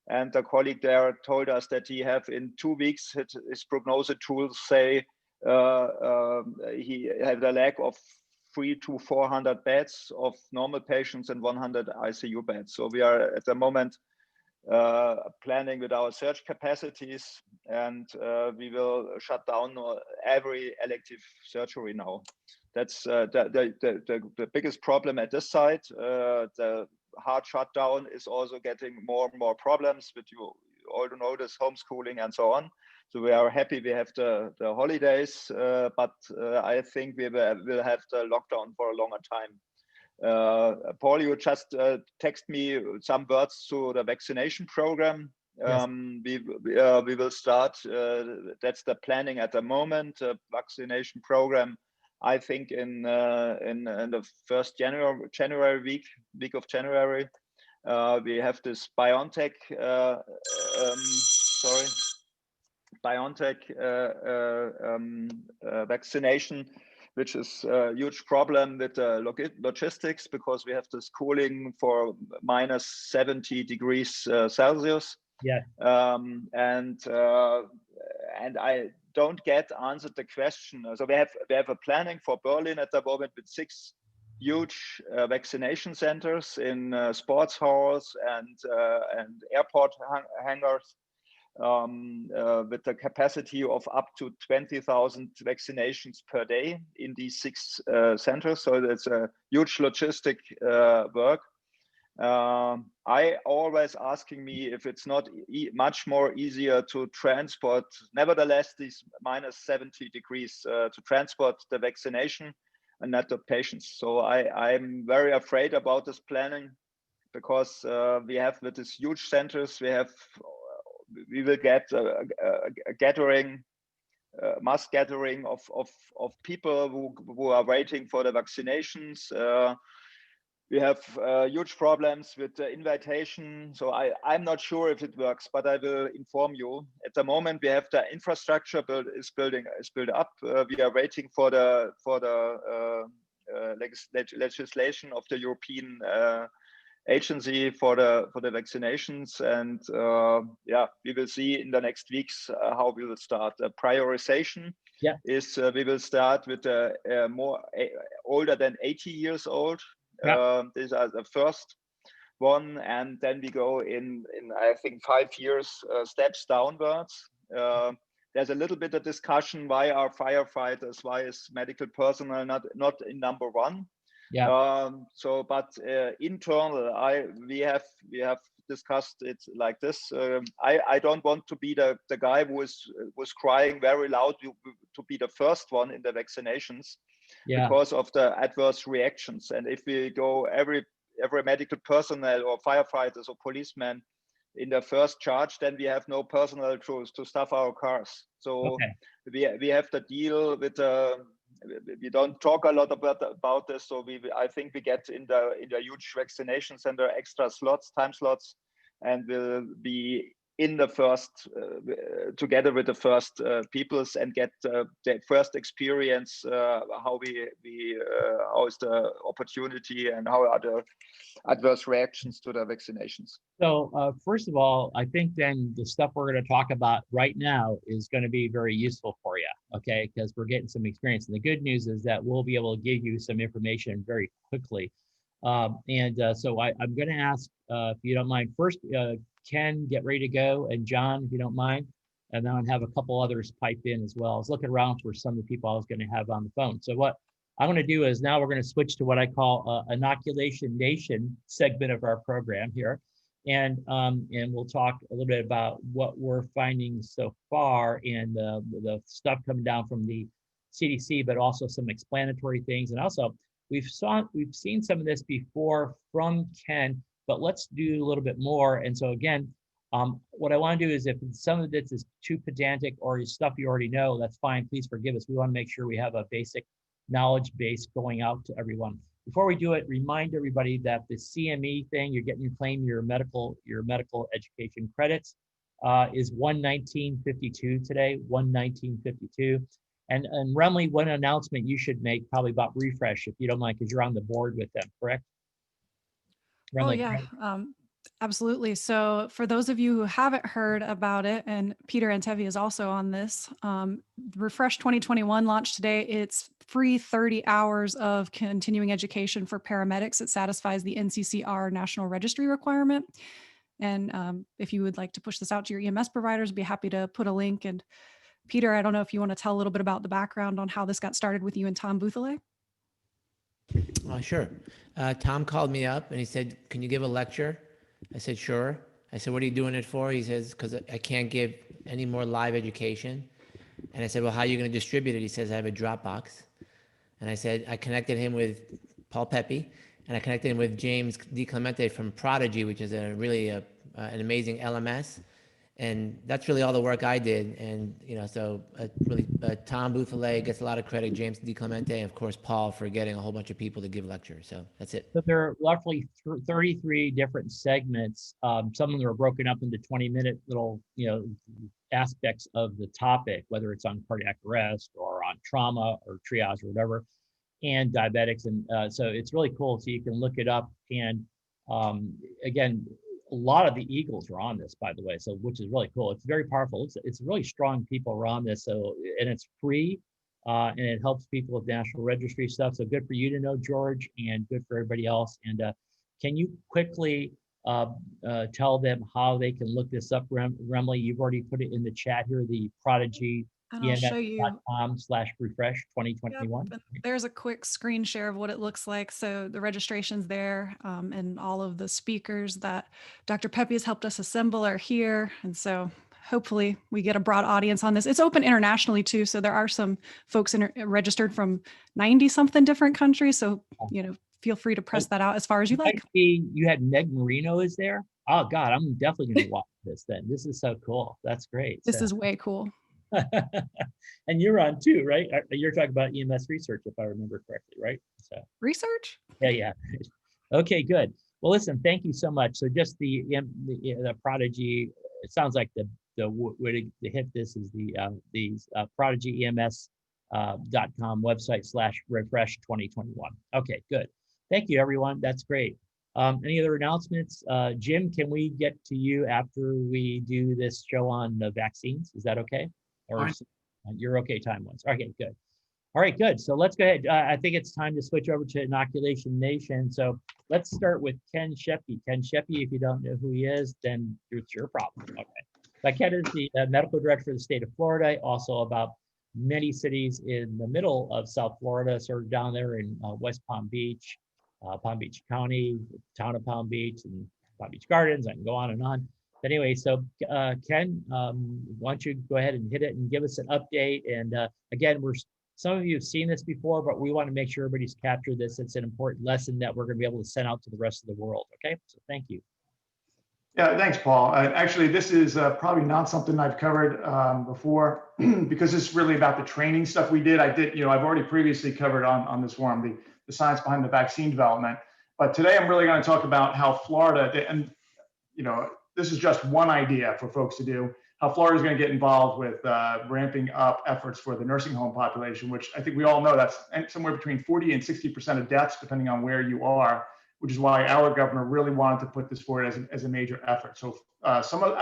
Speaker 16: And the colleague there told us that he have in 2 weeks, his prognosis tools say he had a lack of 300 to 400 beds of normal patients and 100 ICU beds. So we are at the moment planning with our surge capacities, and we will shut down every elective surgery now. That's the biggest problem at this site. The hard shutdown is also getting more and more problems, but you all know this, homeschooling and so on. So we are happy we have the holidays, but I think we will have the lockdown for a longer time. Paul, you just text me some words to the vaccination program.
Speaker 1: Yes.
Speaker 16: We will start. That's the planning at the moment. Vaccination program. I think in the first January week of January, we have this BioNTech vaccination, which is a huge problem with logistics because we have this cooling for minus 70 degrees Celsius.
Speaker 1: Yeah.
Speaker 16: And don't get answered the question. So we have a planning for Berlin at the moment with 6 huge vaccination centers in sports halls and airport hangars, with a capacity of up to 20,000 vaccinations per day in these 6 centers. So that's a huge logistic work. I always asking me if it's not much more easier to transport, nevertheless, these minus 70 degrees to transport the vaccination and not the patients. So I'm very afraid about this planning, because we have with these huge centers, we will get a gathering, mass gathering of people who are waiting for the vaccinations. We have huge problems with the invitation. So I'm not sure if it works, but I will inform you. At the moment, we have the infrastructure built up. We are waiting for the legislation of the European agency for the vaccinations, and yeah, we will see in the next weeks how we will start. The prioritization is we will start with more older than 80 years old. These are the first one, and then we go in I think 5 years steps downwards. There's a little bit of discussion, why are firefighters, why is medical personnel not in number 1? So, but internal, we have discussed it like this. I don't want to be the guy who was crying very loud to be the first one in the vaccinations, because of the adverse reactions. And if we go every medical personnel or firefighters or policemen in the first charge, then we have no personnel to staff our cars. So we have to deal with we don't talk a lot about this. So I think we get in the huge vaccination center extra time slots, and we'll be in the first together with the first peoples, and get the first experience, how is the opportunity and how are the adverse reactions to the vaccinations.
Speaker 1: So first of all, I think then the stuff we're going to talk about right now is going to be very useful for you, okay? Because we're getting some experience. And the good news is that we'll be able to give you some information very quickly. So I'm going to ask, if you don't mind, first, Ken, get ready to go, and John, if you don't mind, and then I'll have a couple others pipe in as well. I was looking around for some of the people I was going to have on the phone. So what I'm going to do is now we're going to switch to what I call Inoculation Nation segment of our program here. And we'll talk a little bit about what we're finding so far, and the stuff coming down from the CDC, but also some explanatory things. And also we've seen some of this before from Ken, but let's do a little bit more. And so again, what I want to do is, if some of this is too pedantic or stuff you already know, that's fine. Please forgive us. We want to make sure we have a basic knowledge base going out to everyone. Before we do it, remind everybody that the CME thing, you're getting your claim, your medical education credits, is 119.52 today, 119.52. And Remley, one announcement you should make probably about Refresh, if you don't mind, because you're on the board with them, correct? Remley,
Speaker 9: yeah, absolutely. So for those of you who haven't heard about it, and Peter Antevi is also on this, Refresh 2021 launched today. It's free 30 hours of continuing education for paramedics. It satisfies the NCCR National Registry requirement. And if you would like to push this out to your EMS providers, be happy to put a link. And Peter, I don't know if you want to tell a little bit about the background on how this got started with you and Tom Bouthele.
Speaker 11: Sure. Tom called me up and he said, "Can you give a lecture?" I said, "Sure." I said, "What are you doing it for?" He says, "Because I can't give any more live education." And I said, "Well, how are you going to distribute it?" He says, "I have a Dropbox." And I said, I connected him with Paul Pepe, and I connected him with James DiClemente from Prodigy, which is an amazing LMS. And that's really all the work I did. And, so really Tom Bouthele gets a lot of credit, James DiClemente, and of course, Paul, for getting a whole bunch of people to give lectures. So that's it.
Speaker 1: So there are roughly 33 different segments. Some of them are broken up into 20-minute little, aspects of the topic, whether it's on cardiac arrest or on trauma or triage or whatever, and diabetics. And so it's really cool. So you can look it up. And again, a lot of the Eagles are on this, by the way, so which is really cool. It's very powerful. It's really strong people are on this. So, and it's free, and it helps people with National Registry stuff. So good for you to know, George, and good for everybody else. And can you quickly tell them how they can look this up, Remley? You've already put it in the chat here, the Prodigy
Speaker 9: And I'll show you.
Speaker 1: EMS.com/refresh 2021.
Speaker 9: Yep, there's a quick screen share of what it looks like. So the registration's there, and all of the speakers that Dr. Pepe has helped us assemble are here. And so hopefully we get a broad audience on this. It's open internationally too. So there are some folks registered from 90 something different countries. So, feel free to press that out as far as you like.
Speaker 1: You had Meg Marino is there. Oh God, I'm definitely going to watch this then. This is so cool. That's great.
Speaker 9: This is way cool.
Speaker 1: And you're on too, right? You're talking about EMS research, if I remember correctly, right? So
Speaker 9: research?
Speaker 1: Yeah. Okay, good. Well, listen, thank you so much. So just the Prodigy. It sounds like the way to hit this is the ProdigyEMS.com website/refresh 2021. Okay, good. Thank you, everyone. That's great. Any other announcements? Jim, can we get to you after we do this show on the vaccines? Is that okay? Or you're okay time-wise? Okay, good. All right, good. So let's go ahead. I think it's time to switch over to Inoculation Nation. So let's start with Ken Sheppy. Ken Sheppy, if you don't know who he is, then it's your problem. Okay. But Ken is the medical director for the state of Florida, also about many cities in the middle of South Florida, sort of down there in West Palm Beach County, town of Palm Beach, and Palm Beach Gardens. I can go on and on. But anyway, so Ken, why don't you go ahead and hit it and give us an update? And again, some of you have seen this before, but we want to make sure everybody's captured this. It's an important lesson that we're going to be able to send out to the rest of the world. Okay, so thank you.
Speaker 17: Yeah, thanks, Paul. Actually, this is probably not something I've covered before because it's really about the training stuff we did. I've already previously covered on this forum the science behind the vaccine development. But today I'm really going to talk about how Florida, and this is just one idea for folks to do, how Florida is going to get involved with ramping up efforts for the nursing home population, which I think we all know that's somewhere between 40 and 60% of deaths, depending on where you are, which is why our governor really wanted to put this forward as a major effort. So some of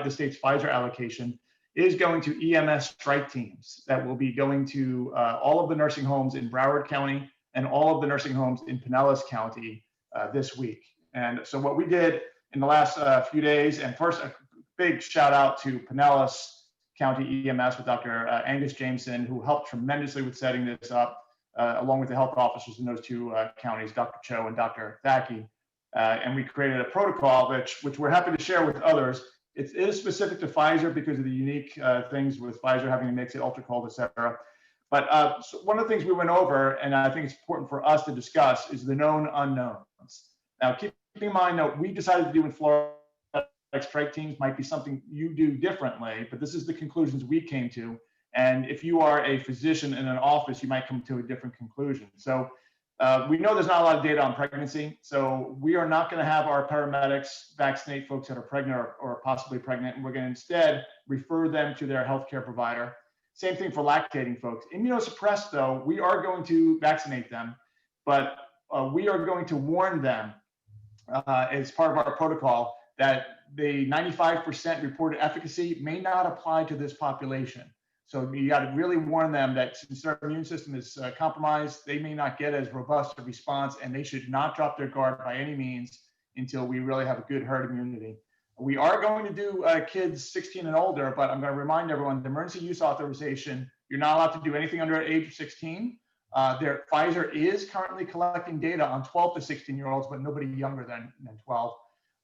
Speaker 17: the state's Pfizer allocation is going to EMS strike teams that will be going to all of the nursing homes in Broward County and all of the nursing homes in Pinellas County this week. And so what we did in the last few days, and first a big shout out to Pinellas County EMS with Dr. Angus Jameson, who helped tremendously with setting this up, along with the health officers in those two counties, Dr. Cho and Dr. Thacke. And we created a protocol which we're happy to share with others. It is specific to Pfizer because of the unique things with Pfizer having to mix it ultra cold, et cetera. But so one of the things we went over, and I think it's important for us to discuss, is the known unknowns. Now, keep in mind that we decided to do in Florida, like strike teams might be something you do differently, but this is the conclusions we came to. And if you are a physician in an office, you might come to a different conclusion. So we know there's not a lot of data on pregnancy. So we are not going to have our paramedics vaccinate folks that are pregnant or possibly pregnant. And we're going to instead refer them to their healthcare provider. Same thing for lactating folks. Immunosuppressed, though, we are going to vaccinate them, but we are going to warn them as part of our protocol that the 95% reported efficacy may not apply to this population. So you got to really warn them that since their immune system is compromised, they may not get as robust a response, and they should not drop their guard by any means until we really have a good herd immunity. We are going to do kids 16 and older, but I'm going to remind everyone the emergency use authorization, you're not allowed to do anything under age of 16. Pfizer is currently collecting data on 12 to 16-year-olds, but nobody younger than 12.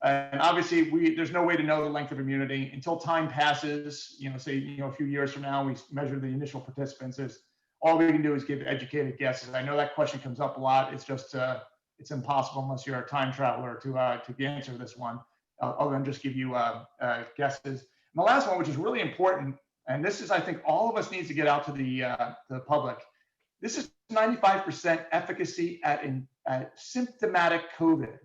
Speaker 17: And obviously, there's no way to know the length of immunity until time passes. Say a few years from now, we measure the initial participants. All we can do is give educated guesses. I know that question comes up a lot. It's just it's impossible unless you're a time traveler to answer this one. Other than just give you guesses. And the last one, which is really important, and this is I think all of us needs to get out to the public. This is 95% efficacy at symptomatic COVID.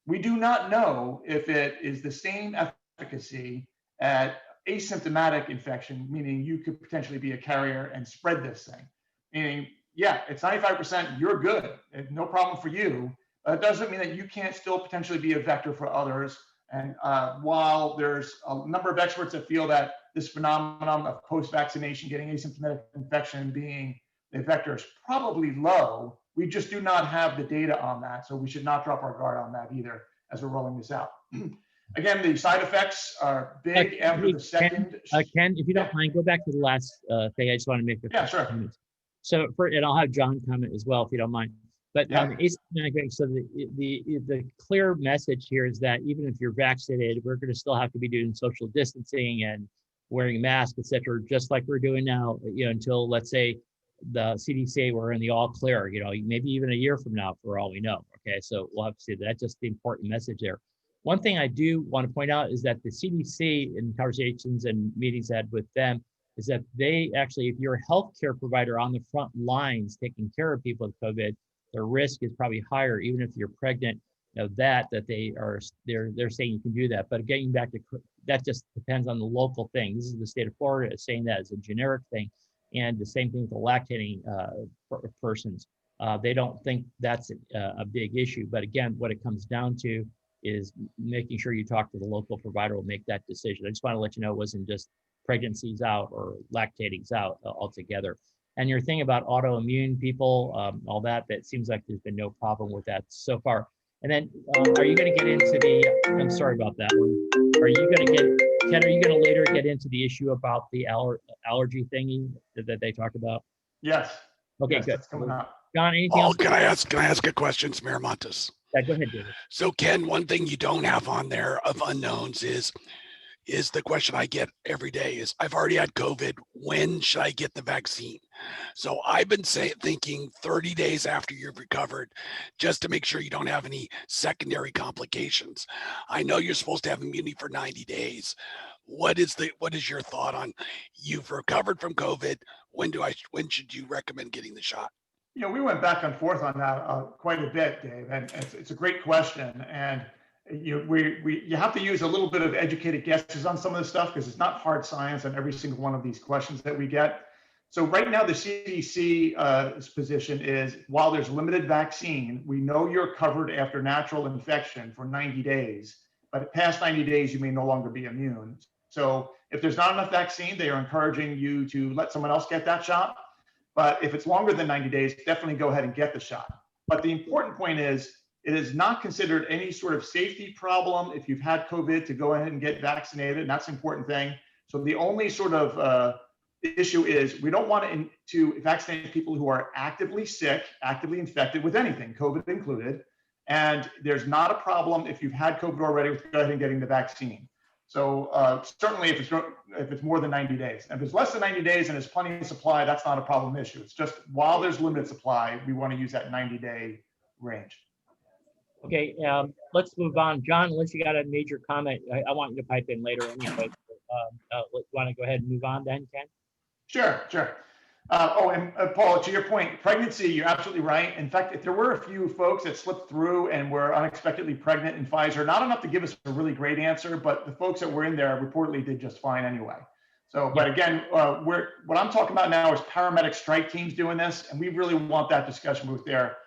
Speaker 17: We do not know if it is the same efficacy at asymptomatic infection, meaning you could potentially be a carrier and spread this thing. Meaning, yeah, it's 95%, you're good, no problem for you. But it doesn't mean that you can't still potentially be a vector for others. And while there's a number of experts that feel that this phenomenon of post-vaccination getting asymptomatic infection being the vector is probably low, we just do not have the data on that. So we should not drop our guard on that either as we're rolling this out. Again, the side effects are big after the second.
Speaker 1: Ken, if you don't mind, go back to the last thing. I just want to make a
Speaker 17: Yeah, sure.
Speaker 1: comments. So and I'll have John comment as well, if you don't mind. But
Speaker 17: Yeah.
Speaker 1: So the clear message here is that even if you're vaccinated, we're going to still have to be doing social distancing and wearing masks, et cetera, just like we're doing now, until, let's say, the CDC, we're in the all clear, maybe even a year from now, for all we know. Okay, so we'll have to see that. That's just the important message there. One thing I do want to point out is that the CDC, in conversations and meetings I had with them, is that they actually, if you're a healthcare provider on the front lines taking care of people with COVID, the risk is probably higher, even if you're pregnant. They're saying you can do that. But getting back to that, just depends on the local thing. This is the state of Florida is saying that as a generic thing, and the same thing with the lactating persons. They don't think that's a big issue. But again, what it comes down to is making sure you talk to the local provider will make that decision. I just want to let you know it wasn't just pregnancies out or lactating's out altogether. And your thing about autoimmune people, all that seems like there's been no problem with that so far. And then are you going to get into I'm sorry about that one. Are you going to Ken, are you going to later get into the issue about the allergy thingy that they talked about?
Speaker 17: Yes.
Speaker 1: Okay,
Speaker 17: yes,
Speaker 1: good.
Speaker 17: That's coming up.
Speaker 1: John, anything else?
Speaker 18: Can I ask a question? It's Mayor Montes.
Speaker 1: Yeah, go ahead, David.
Speaker 18: So Ken, one thing you don't have on there of unknowns is the question I get every day is, I've already had COVID. When should I get the vaccine? So I've been thinking 30 days after you've recovered, just to make sure you don't have any secondary complications. I know you're supposed to have immunity for 90 days. What is your thought on, you've recovered from COVID? When should you recommend getting the shot?
Speaker 17: We went back and forth on that quite a bit, Dave, and it's a great question. And you have to use a little bit of educated guesses on some of this stuff because it's not hard science on every single one of these questions that we get. So right now, the CDC position is, while there's limited vaccine, we know you're covered after natural infection for 90 days, but past 90 days, you may no longer be immune. So if there's not enough vaccine, they are encouraging you to let someone else get that shot. But if it's longer than 90 days, definitely go ahead and get the shot. But the important point is, it is not considered any sort of safety problem if you've had COVID to go ahead and get vaccinated, and that's the important thing. So the only sort of issue is we don't want to vaccinate people who are actively sick, actively infected with anything, COVID included. And there's not a problem if you've had COVID already with go ahead and getting the vaccine. So certainly if it's more than 90 days. And if it's less than 90 days and there's plenty of supply, that's not a problem issue. It's just while there's limited supply, we want to use that 90-day range.
Speaker 1: Okay, let's move on. John, unless you got a major comment, I want you to pipe in later anyway. Want to go ahead and move on then, Ken?
Speaker 17: Sure. And Paul, to your point, pregnancy, you're absolutely right. In fact, if there were a few folks that slipped through and were unexpectedly pregnant in Pfizer, not enough to give us a really great answer, but the folks that were in there reportedly did just fine anyway. So, but again, what I'm talking about now is paramedic strike teams doing this, and we really want that discussion with their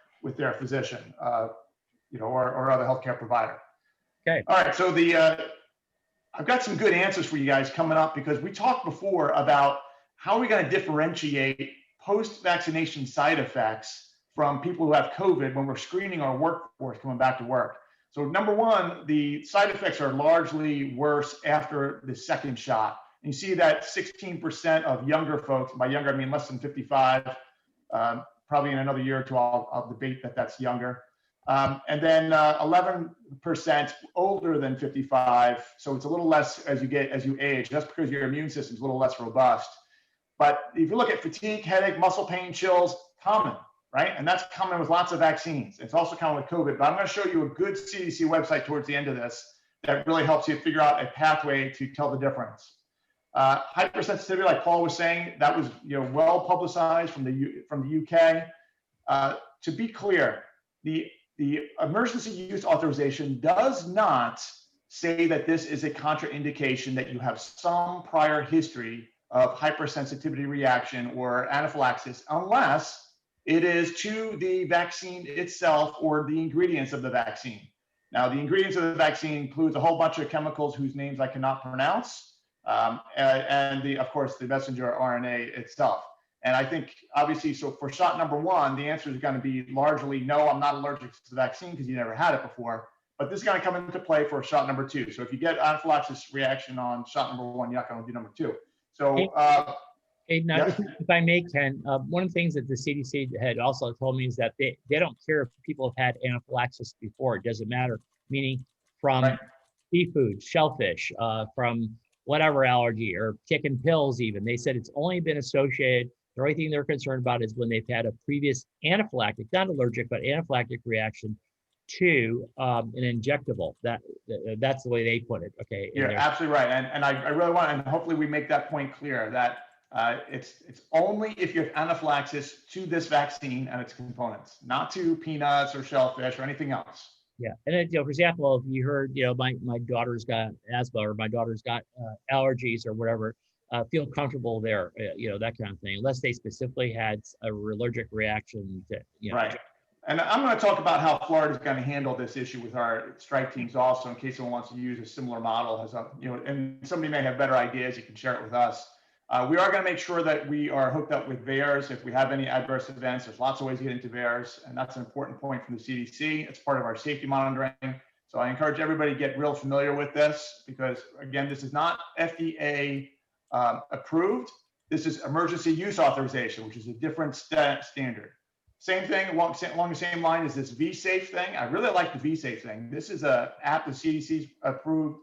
Speaker 17: physician, or other healthcare provider.
Speaker 1: Okay.
Speaker 17: All right. So I've got some good answers for you guys coming up, because we talked before about how are we going to differentiate post-vaccination side effects from people who have COVID when we're screening our workforce coming back to work. So number one, the side effects are largely worse after the second shot. And you see that 16% of younger folks, by younger I mean less than 55, probably in another year or two, I'll debate that that's younger. And then 11% older than 55. So it's a little less as you age. That's because your immune system is a little less robust. But if you look at fatigue, headache, muscle pain, chills, common, right? And that's common with lots of vaccines. It's also common with COVID. But I'm going to show you a good CDC website towards the end of this that really helps you figure out a pathway to tell the difference. Hypersensitivity, like Paul was saying, that was well publicized from the UK. To be clear, the emergency use authorization does not say that this is a contraindication, that you have some prior history of hypersensitivity reaction or anaphylaxis, unless it is to the vaccine itself or the ingredients of the vaccine. Now, the ingredients of the vaccine includes a whole bunch of chemicals whose names I cannot pronounce, and of course, the messenger RNA itself. And I think, obviously, so for shot number 1, the answer is going to be largely no, I'm not allergic to the vaccine because you never had it before. But this is going to come into play for shot number 2. So if you get anaphylaxis reaction on shot number 1, you're not going to do number 2. So,
Speaker 1: now,
Speaker 17: yes.
Speaker 1: if I may, Ken, one of the things that the CDC had also told me is that they don't care if people have had anaphylaxis before. It doesn't matter, meaning from seafood, shellfish, from whatever allergy or kicking pills even. They said it's only been associated, the only thing they're concerned about is when they've had a previous anaphylactic, not allergic, but anaphylactic reaction to an injectable. That's the way they put it. Okay.
Speaker 17: You're absolutely right. And I really want, and hopefully we make that point clear, that it's only if you have anaphylaxis to this vaccine and its components, not to peanuts or shellfish or anything else.
Speaker 1: Yeah, and then, for example, if you heard, my daughter's got asthma or my daughter's got allergies or whatever, feel comfortable there, that kind of thing, unless they specifically had a allergic reaction to,
Speaker 17: Right. And I'm going to talk about how Florida is going to handle this issue with our strike teams also, in case someone wants to use a similar model as and somebody may have better ideas, you can share it with us. We are going to make sure that we are hooked up with VAERS if we have any adverse events. There's lots of ways to get into VAERS, and that's an important point from the CDC. It's part of our safety monitoring. So I encourage everybody to get real familiar with this because, again, this is not FDA approved. This is emergency use authorization, which is a different standard. Same thing along the same line as this VSafe thing. I really like the VSafe thing. This is an app the CDC approved,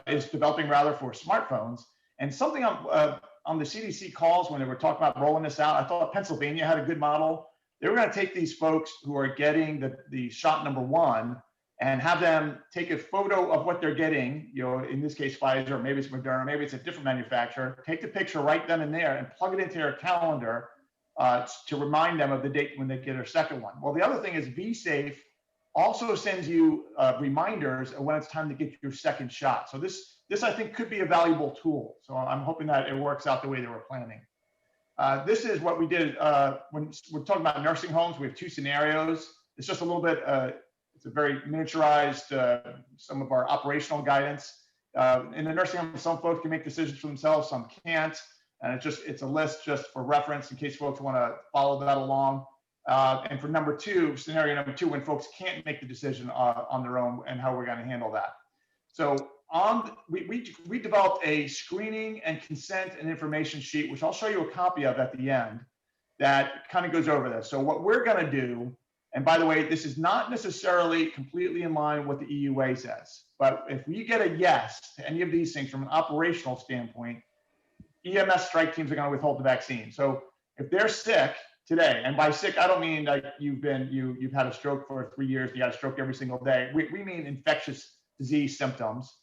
Speaker 17: is developing rather for smartphones. And something on the CDC calls when they were talking about rolling this out, I thought Pennsylvania had a good model. They were going to take these folks who are getting the shot number 1 and have them take a photo of what they're getting, in this case, Pfizer, maybe it's Moderna, maybe it's a different manufacturer, take the picture right then and there and plug it into their calendar to remind them of the date when they get their second one. Well, the other thing is VSafe also sends you reminders of when it's time to get your second shot. So this I think could be a valuable tool. So I'm hoping that it works out the way they were planning. This is what we did when we're talking about nursing homes. We have 2 scenarios. It's just a little bit, it's a very miniaturized, some of our operational guidance. In the nursing home, some folks can make decisions for themselves, some can't. And it's a list just for reference in case folks want to follow that along. And for scenario number 2, when folks can't make the decision on their own and how we're going to handle that. So we developed a screening and consent and information sheet, which I'll show you a copy of at the end, that kind of goes over this. So what we're going to do, and by the way, this is not necessarily completely in line with what the EUA says, but if we get a yes to any of these things from an operational standpoint, EMS strike teams are going to withhold the vaccine. So if they're sick today, and by sick, I don't mean like you've had a stroke for 3 years, you got a stroke every single day. We mean infectious disease symptoms.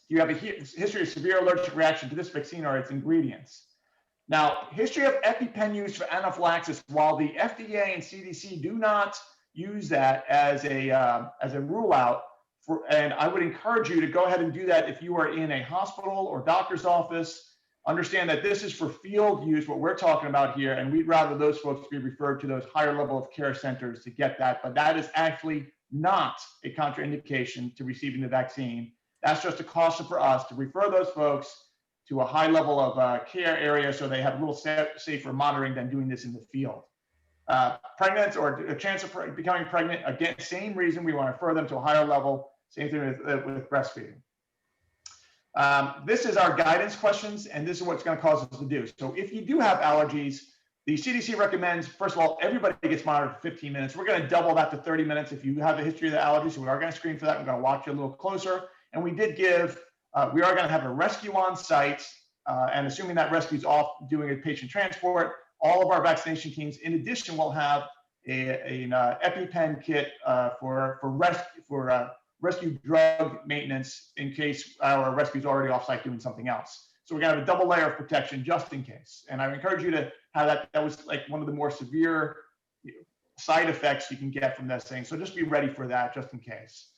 Speaker 17: You have a history of severe allergic reaction to this vaccine or its ingredients. Now, history of EpiPen use for anaphylaxis, while the FDA and CDC do not use that as a rule out, and I would encourage you to go ahead and do that if you are in a hospital or doctor's office. Understand that this is for field use, what we're talking about here, and we'd rather those folks be referred to those higher level of care centers to get that, but that is actually not a contraindication to receiving the vaccine. That's just a caution for us to refer those folks to a high level of care area so they have a little safer monitoring than doing this in the field. Pregnant or a chance of becoming pregnant, again, same reason we want to refer them to a higher level, same thing with breastfeeding. This is our guidance questions, and this is what's going to cause us to do. So if you do have allergies, the CDC recommends, first of all, everybody gets monitored for 15 minutes. We're going to double that to 30 minutes if you have a history of the allergies. So we are going to screen for that. We're going to watch you a little closer. And we did give, we are going to have a rescue on site, and assuming that rescue is off doing a patient transport, all of our vaccination teams, in addition, will have an EpiPen kit for rescue drug maintenance in case our rescue is already off-site doing something else. So we're going to have a double layer of protection just in case. And I encourage you to have that. That was like one of the more severe side effects you can get from this thing. So just be ready for that just in case.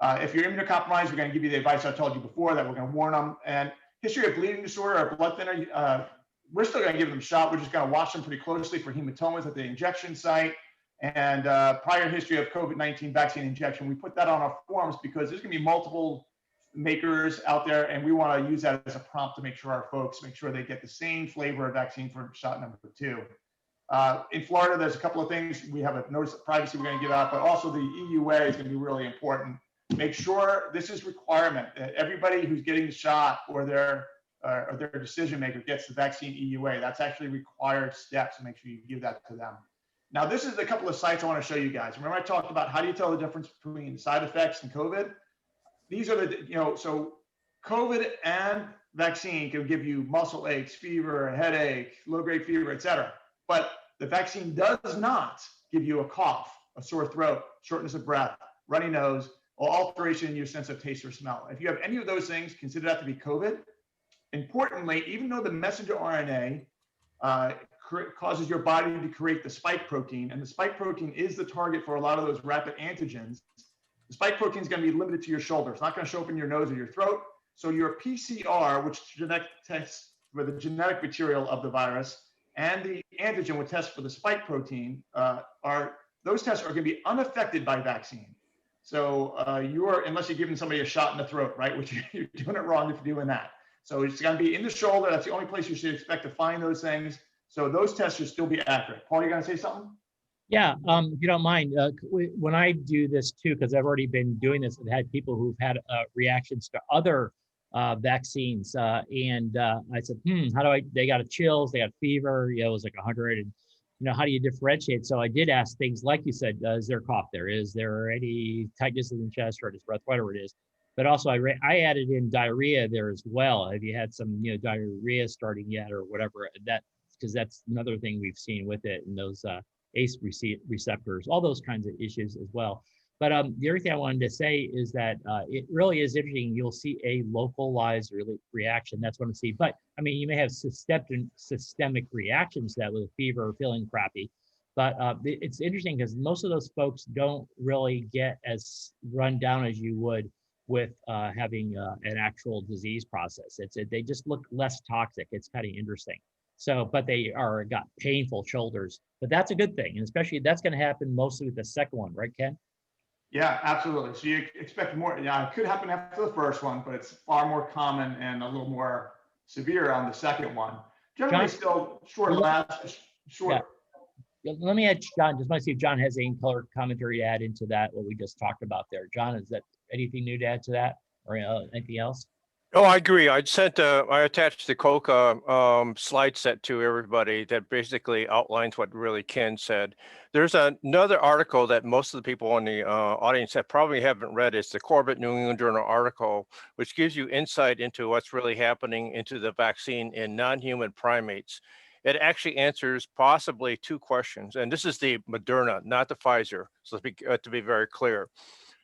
Speaker 17: If you're immunocompromised, we're going to give you the advice I told you before that we're going to warn them. And history of bleeding disorder or blood thinner, we're still going to give them a shot. We're just going to watch them pretty closely for hematomas at the injection site. and prior history of COVID-19 vaccine injection. We put that on our forms because there's going to be multiple makers out there, and we want to use that as a prompt to make sure our folks make sure they get the same flavor of vaccine for shot number 2. In Florida, there's a couple of things. We have a notice of privacy we're going to give out, but also the EUA is going to be really important. Make sure this is requirement that everybody who's getting the shot or their decision maker gets the vaccine EUA. That's actually required steps, to make sure you give that to them. Now, this is a couple of sites I want to show you guys. Remember I talked about how do you tell the difference between side effects and COVID? These are the, so COVID and vaccine can give you muscle aches, fever, headache, low-grade fever, etc. But the vaccine does not give you a cough, a sore throat, shortness of breath, runny nose, or alteration in your sense of taste or smell. If you have any of those things, consider that to be COVID. Importantly, even though the messenger RNA causes your body to create the spike protein, and the spike protein is the target for a lot of those rapid antigens, the spike protein is going to be limited to your shoulder. It's not going to show up in your nose or your throat. So your PCR, which genetic tests for the genetic material of the virus, and the antigen would test for the spike protein, those tests are going to be unaffected by vaccine. So unless you're giving somebody a shot in the throat, right? Which you're doing it wrong if you're doing that. So it's going to be in the shoulder. That's the only place you should expect to find those things. So those tests should still be accurate. Paul, you going to say something?
Speaker 1: Yeah, if you don't mind, when I do this too, because I've already been doing this, I've had people who've had reactions to other vaccines, and I said, they got a chills, they got fever, it was like 100, and how do you differentiate? So I did ask things like you said, is there cough there? Is there any tightness in the chest or his breath, whatever it is? But also I added in diarrhea there as well. Have you had some diarrhea starting yet or whatever? Because that's another thing we've seen with it, and those ACE receptors, all those kinds of issues as well. But the other thing I wanted to say is that it really is interesting. You'll see a localized reaction. That's what I see. But I mean, you may have systemic reactions to that with a fever or feeling crappy. But it's interesting because most of those folks don't really get as run down as you would with having an actual disease process. They just look less toxic. It's kind of interesting. So, but they got painful shoulders. But that's a good thing, and especially that's going to happen mostly with the second one, right, Ken?
Speaker 17: Yeah, absolutely. So you expect more. It could happen after the first one, but it's far more common and a little more severe on the second one. Generally,
Speaker 1: John,
Speaker 17: still short last. Short.
Speaker 1: Yeah. Let me add John. Just want to see if John has any color commentary to add into that what we just talked about there. John, is that anything new to add to that, or anything else?
Speaker 10: Oh, I agree. I attached the COCA slide set to everybody that basically outlines what really Ken said. There's another article that most of the people in the audience that probably haven't read. It's the Corbett New England Journal article, which gives you insight into what's really happening into the vaccine in non-human primates. It actually answers possibly 2 questions, and this is the Moderna, not the Pfizer. So to be very clear.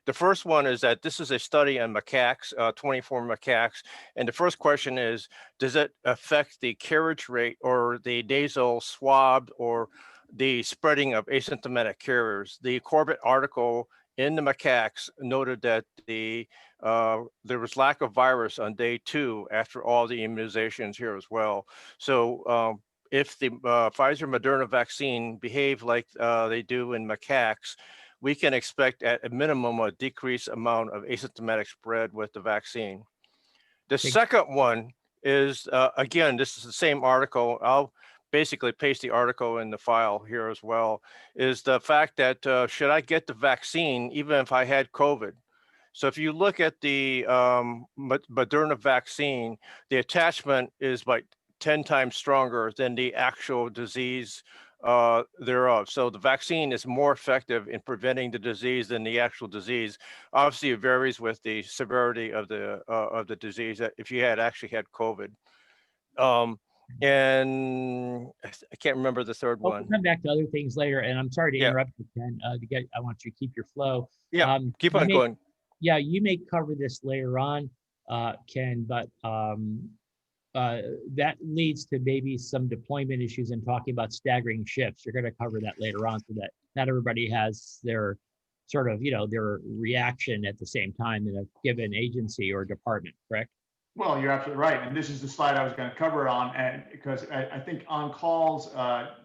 Speaker 10: The first one is that this is a study on macaques, 24 macaques. And the first question is, does it affect the carriage rate or the nasal swab or the spreading of asymptomatic carriers? The Corbett article in the macaques noted that there was lack of virus on day 2 after all the immunizations here as well. So if the Pfizer Moderna vaccine behave like they do in macaques, we can expect at a minimum a decreased amount of asymptomatic spread with the vaccine. The second one is, again, this is the same article. I'll basically paste the article in the file here as well, is the fact that should I get the vaccine even if I had COVID? So if you look at the Moderna vaccine, the attachment is like 10 times stronger than the actual disease thereof. So the vaccine is more effective in preventing the disease than the actual disease. Obviously, it varies with the severity of the disease if you actually had COVID. And I can't remember the third one.
Speaker 1: We'll come back to other things later, and I'm sorry to interrupt you, Ken. I want you to keep your flow.
Speaker 10: Yeah, keep on going.
Speaker 1: Yeah, you may cover this later on, Ken, but that leads to maybe some deployment issues and talking about staggering shifts. You're going to cover that later on so that not everybody has their sort of, their reaction at the same time in a given agency or department, correct?
Speaker 17: Well, you're absolutely right. And this is the slide I was going to cover on. And because I think on calls,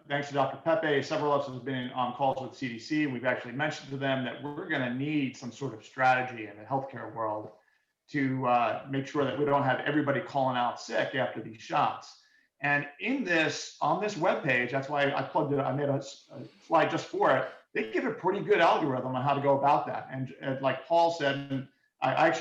Speaker 17: thanks to Dr. Pepe, several of us have been on calls with CDC. We've actually mentioned to them that we're going to need some sort of strategy in the healthcare world to make sure that we don't have everybody calling out sick after these shots. And in this, on this webpage, that's why I plugged it. I made a slide just for it. They give a pretty good algorithm on how to go about that. And like Paul said,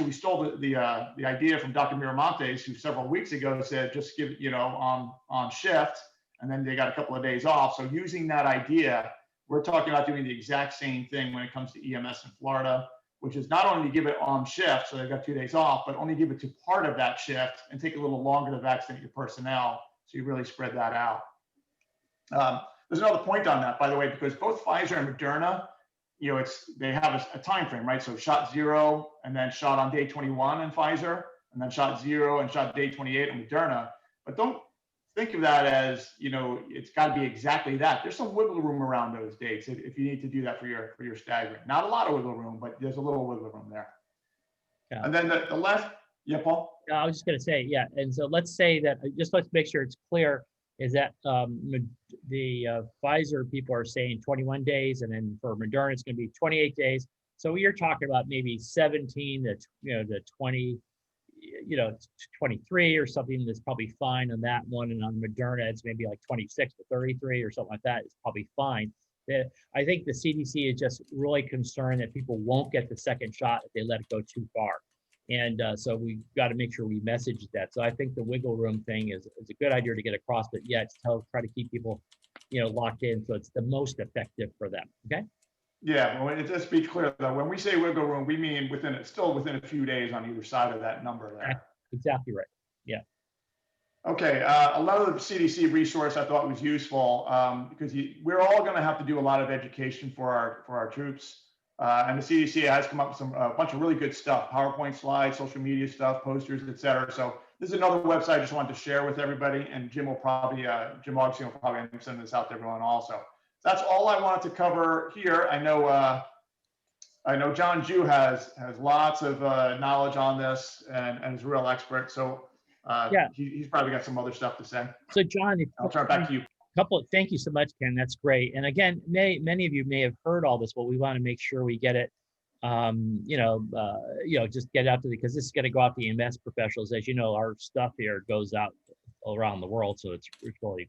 Speaker 17: we stole the idea from Dr. Miramontes, who several weeks ago said, just give, on shift, and then they got a couple of days off. So using that idea, we're talking about doing the exact same thing when it comes to EMS in Florida, which is not only to give it on shift, so they've got 2 days off, but only give it to part of that shift and take a little longer to vaccinate your personnel. So you really spread that out. There's another point on that, by the way, because both Pfizer and Moderna, they have a time frame, right? So shot 0 and then shot on day 21 in Pfizer, and then shot 0 and shot day 28 in Moderna. But don't think of that as, it's got to be exactly that. There's some wiggle room around those dates if you need to do that for your staggering. Not a lot of wiggle room, but there's a little wiggle room there.
Speaker 1: Yeah.
Speaker 17: And then the last, yeah, Paul?
Speaker 1: I was just going to say, yeah. And so let's say that, let's make sure it's clear, is that the Pfizer people are saying 21 days, and then for Moderna, it's going to be 28 days. So you're talking about maybe 17 to 20, 23 or something that's probably fine on that one. And on Moderna, it's maybe like 26 to 33 or something like that. It's probably fine. I think the CDC is just really concerned that people won't get the second shot if they let it go too far. And so we've got to make sure we message that. So I think the wiggle room thing is a good idea to get across, but yet try to keep people, locked in so it's the most effective for them. Okay.
Speaker 17: Yeah, well, just be clear though, when we say wiggle room, we mean still within a few days on either side of that number there.
Speaker 1: Exactly right. Yeah.
Speaker 17: Okay, another CDC resource I thought was useful because we're all going to have to do a lot of education for our troops. And the CDC has come up with a bunch of really good stuff, PowerPoint slides, social media stuff, posters, et cetera. So this is another website I just wanted to share with everybody, and Jim Augustine will probably send this out to everyone also. That's all I wanted to cover here. I know John Jew has lots of knowledge on this and is a real expert. So
Speaker 1: yeah,
Speaker 17: he's probably got some other stuff to say.
Speaker 1: So John,
Speaker 17: I'll turn it back to you.
Speaker 1: Thank you so much, Ken. That's great. And again, many of you may have heard all this, but we want to make sure we get it, just get out to because this is going to go out to EMS professionals. As you know, our stuff here goes out around the world, so it's really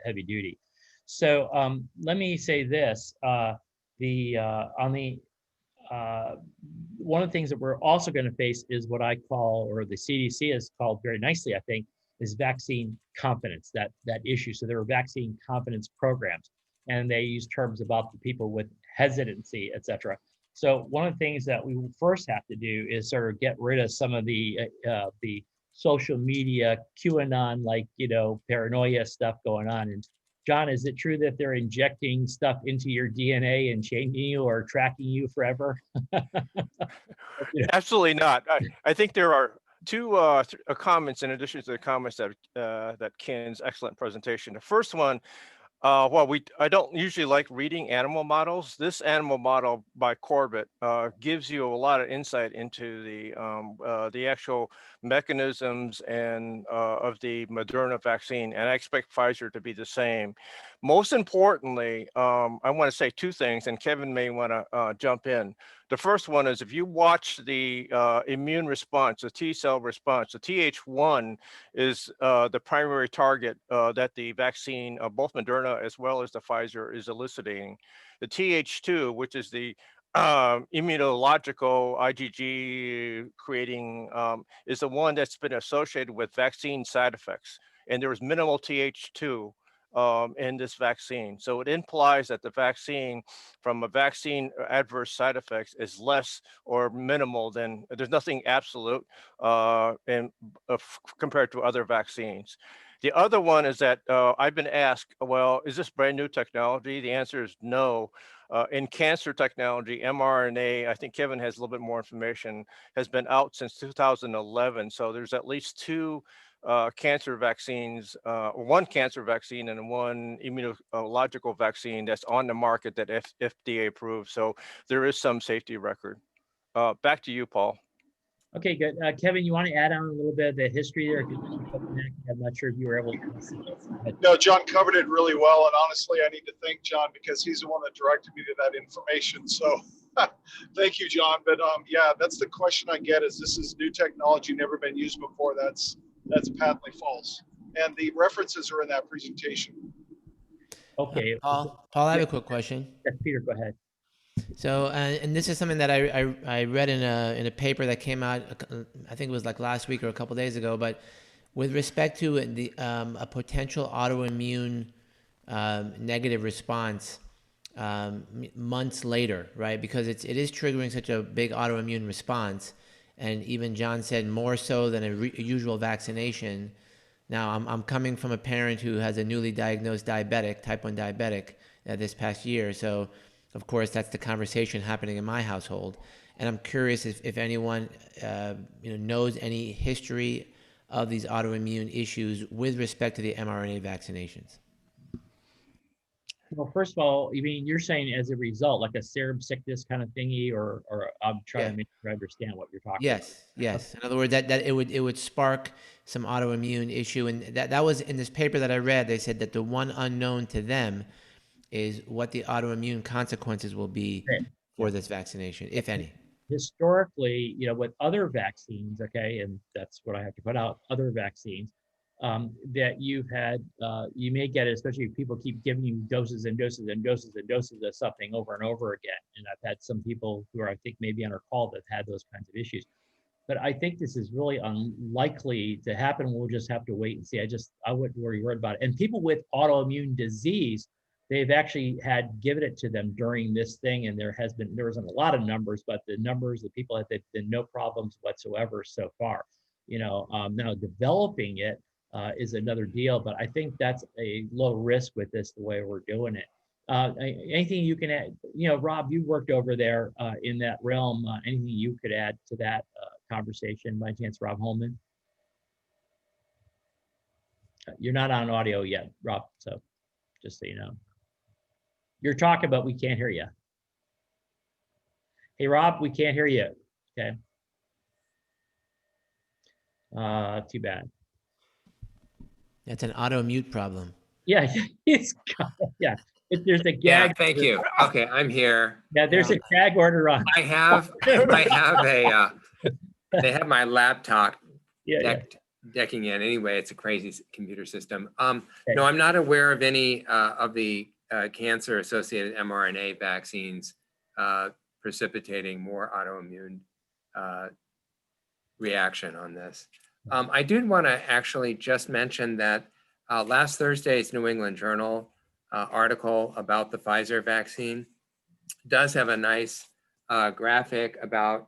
Speaker 1: heavy duty. So let me say this: one of the things that we're also going to face is what I call, or the CDC has called very nicely, I think, is vaccine confidence, that issue. So there are vaccine confidence programs, and they use terms about the people with hesitancy, et cetera. So one of the things that we first have to do is sort of get rid of some of the social media QAnon, paranoia stuff going on. And John, is it true that they're injecting stuff into your DNA and changing you or tracking you forever?
Speaker 10: Absolutely not. I think there are two comments in addition to the comments that Ken's excellent presentation. The first one, I don't usually like reading animal models. This animal model by Corbett gives you a lot of insight into the actual mechanisms and of the Moderna vaccine, and I expect Pfizer to be the same. Most importantly, I want to say two things, and Kevin may want to jump in. The first one is if you watch the immune response, the T cell response, the Th1 is the primary target that the vaccine, both Moderna as well as the Pfizer, is eliciting. The Th2, which is the immunological IgG creating, is the one that's been associated with vaccine side effects. And there was minimal Th2 in this vaccine. So it implies that the vaccine, from a vaccine adverse side effects, is less or minimal than, there's nothing absolute compared to other vaccines. The other one is that I've been asked, well, is this brand new technology? The answer is no. In cancer technology, mRNA, I think Kevin has a little bit more information, has been out since 2011. So there's at least two cancer vaccines, one cancer vaccine and one immunological vaccine that's on the market that FDA approved. So there is some safety record. Back to you, Paul.
Speaker 1: Okay, good. Kevin, you want to add on a little bit of the history there? 'Cause I'm not sure if you were able to.
Speaker 2: No, John covered it really well. And honestly, I need to thank John because he's the one that directed me to that information. So thank you, John. But yeah, that's the question I get is this is new technology, never been used before. That's patently false. And the references are in that presentation.
Speaker 1: Okay.
Speaker 11: Paul, I have a quick question.
Speaker 1: Yes, Peter, go ahead.
Speaker 11: So, and this is something that I read in a paper that came out, I think it was like last week or a couple days ago, but with respect to the a potential autoimmune negative response months later, right? Because it is triggering such a big autoimmune response, and even John said more so than a usual vaccination. Now, I'm coming from a parent who has a newly diagnosed diabetic, type 1 diabetic, this past year, so of course, that's the conversation happening in my household. And I'm curious if anyone knows any history of these autoimmune issues with respect to the mRNA vaccinations.
Speaker 1: Well, first of all, you mean you're saying as a result, like a serum sickness kind of thingy, or I'm trying to make sure I understand what you're talking about.
Speaker 11: Yes. In other words, that it would spark some autoimmune issue, and that was in this paper that I read. They said that the one unknown to them is what the autoimmune consequences will be for this vaccination, if any.
Speaker 1: Historically, with other vaccines, okay, and that's what I have to put out, other vaccines, that you've had, you may get, especially if people keep giving you doses and doses and doses and doses of something over and over again. And I've had some people who are, I think, maybe on our call that had those kinds of issues. But I think this is really unlikely to happen. We'll just have to wait and see. I wouldn't worry about it. And people with autoimmune disease, they've actually had given it to them during this thing, and there wasn't a lot of numbers, but the numbers, the people have been no problems whatsoever so far. Now developing it is another deal, but I think that's a low risk with this, the way we're doing it. Anything you can add? Rob, you worked over there in that realm. Anything you could add to that conversation by chance, Rob Holman? You're not on audio yet, Rob, so just so you know. You're talking, but we can't hear you. Hey, Rob, we can't hear you. Okay. Too bad.
Speaker 11: That's an auto mute problem.
Speaker 1: Yeah, yeah. There's a gag.
Speaker 19: Yeah, thank you. Okay, I'm here.
Speaker 1: Yeah, there's a gag order on.
Speaker 19: I have they have my laptop decking in. Anyway, it's a crazy computer system. No, I'm not aware of any of the cancer-associated mRNA vaccines precipitating more autoimmune reaction on this. I did want to actually just mention that last Thursday's New England Journal article about the Pfizer vaccine does have a nice graphic about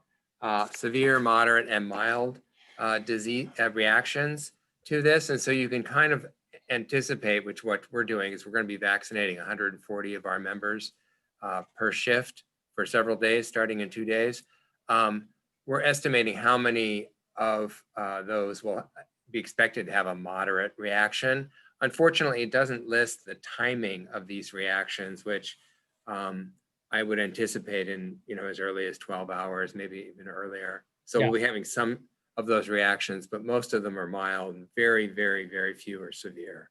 Speaker 19: severe, moderate, and mild disease reactions to this. And so you can kind of anticipate, which what we're doing is we're going to be vaccinating 140 of our members per shift for several days, starting in 2 days. We're estimating how many of those will be expected to have a moderate reaction. Unfortunately, it doesn't list the timing of these reactions, which I would anticipate in as early as 12 hours, maybe even earlier. So we'll be having some of those reactions, but most of them are mild and very, very, very few are severe.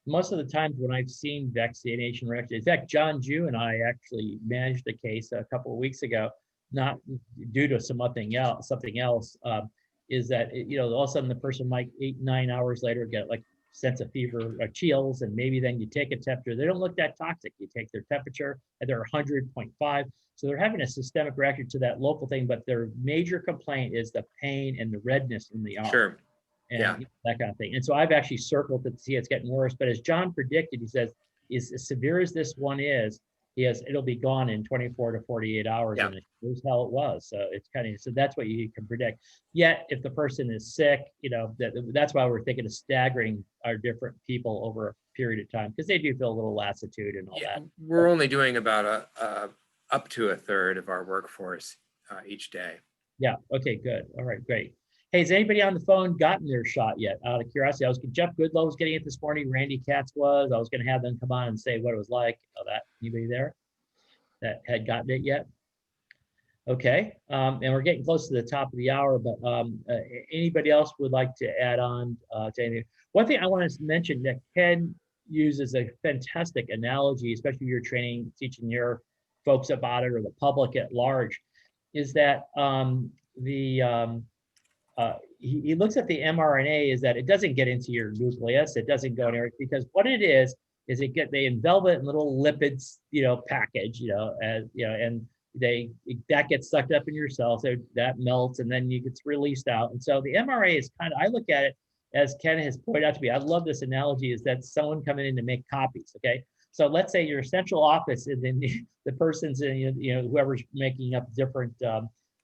Speaker 1: Most of the times when I've seen vaccination reactions, in fact, John Jew and I actually managed a case a couple of weeks ago, not due to something else, is that all of a sudden the person might 8-9 hours later get like sense of fever or chills, and maybe then you take a temperature. They don't look that toxic. You take their temperature and they're 100.5. So they're having a systemic reaction to that local thing, but their major complaint is the pain and the redness in the arm.
Speaker 19: Sure.
Speaker 1: And that kind of thing. And so I've actually circled to see it's getting worse. But as John predicted, he says, as severe as this one is, it'll be gone in 24 to 48 hours. And here's how it was. So it's so that's what you can predict. Yet if the person is sick, that's why we're thinking of staggering our different people over a period of time, because they do feel a little lassitude and all that.
Speaker 19: We're only doing about up to a third of our workforce each day.
Speaker 1: Yeah. Okay, good. All right, great. Hey, has anybody on the phone gotten their shot yet? Out of curiosity, Jeff Goodlow was getting it this morning. Randy Katz was. I was going to have them come on and say what it was like. Anybody there that had gotten it yet? Okay, and we're getting close to the top of the hour, but anybody else would like to add on to anything? One thing I want to mention that Ken uses a fantastic analogy, especially if you're training, teaching your folks about it or the public at large, is that he looks at the mRNA is that it doesn't get into your nucleus, it doesn't go anywhere, because what it is they envelop it in little lipids, package, and that gets sucked up in your cells, so that melts and then it gets released out. And so the mRNA is I look at it as Ken has pointed out to me. I love this analogy, is that someone coming in to make copies. Okay, so let's say your central office, and then the person's in, whoever's making up different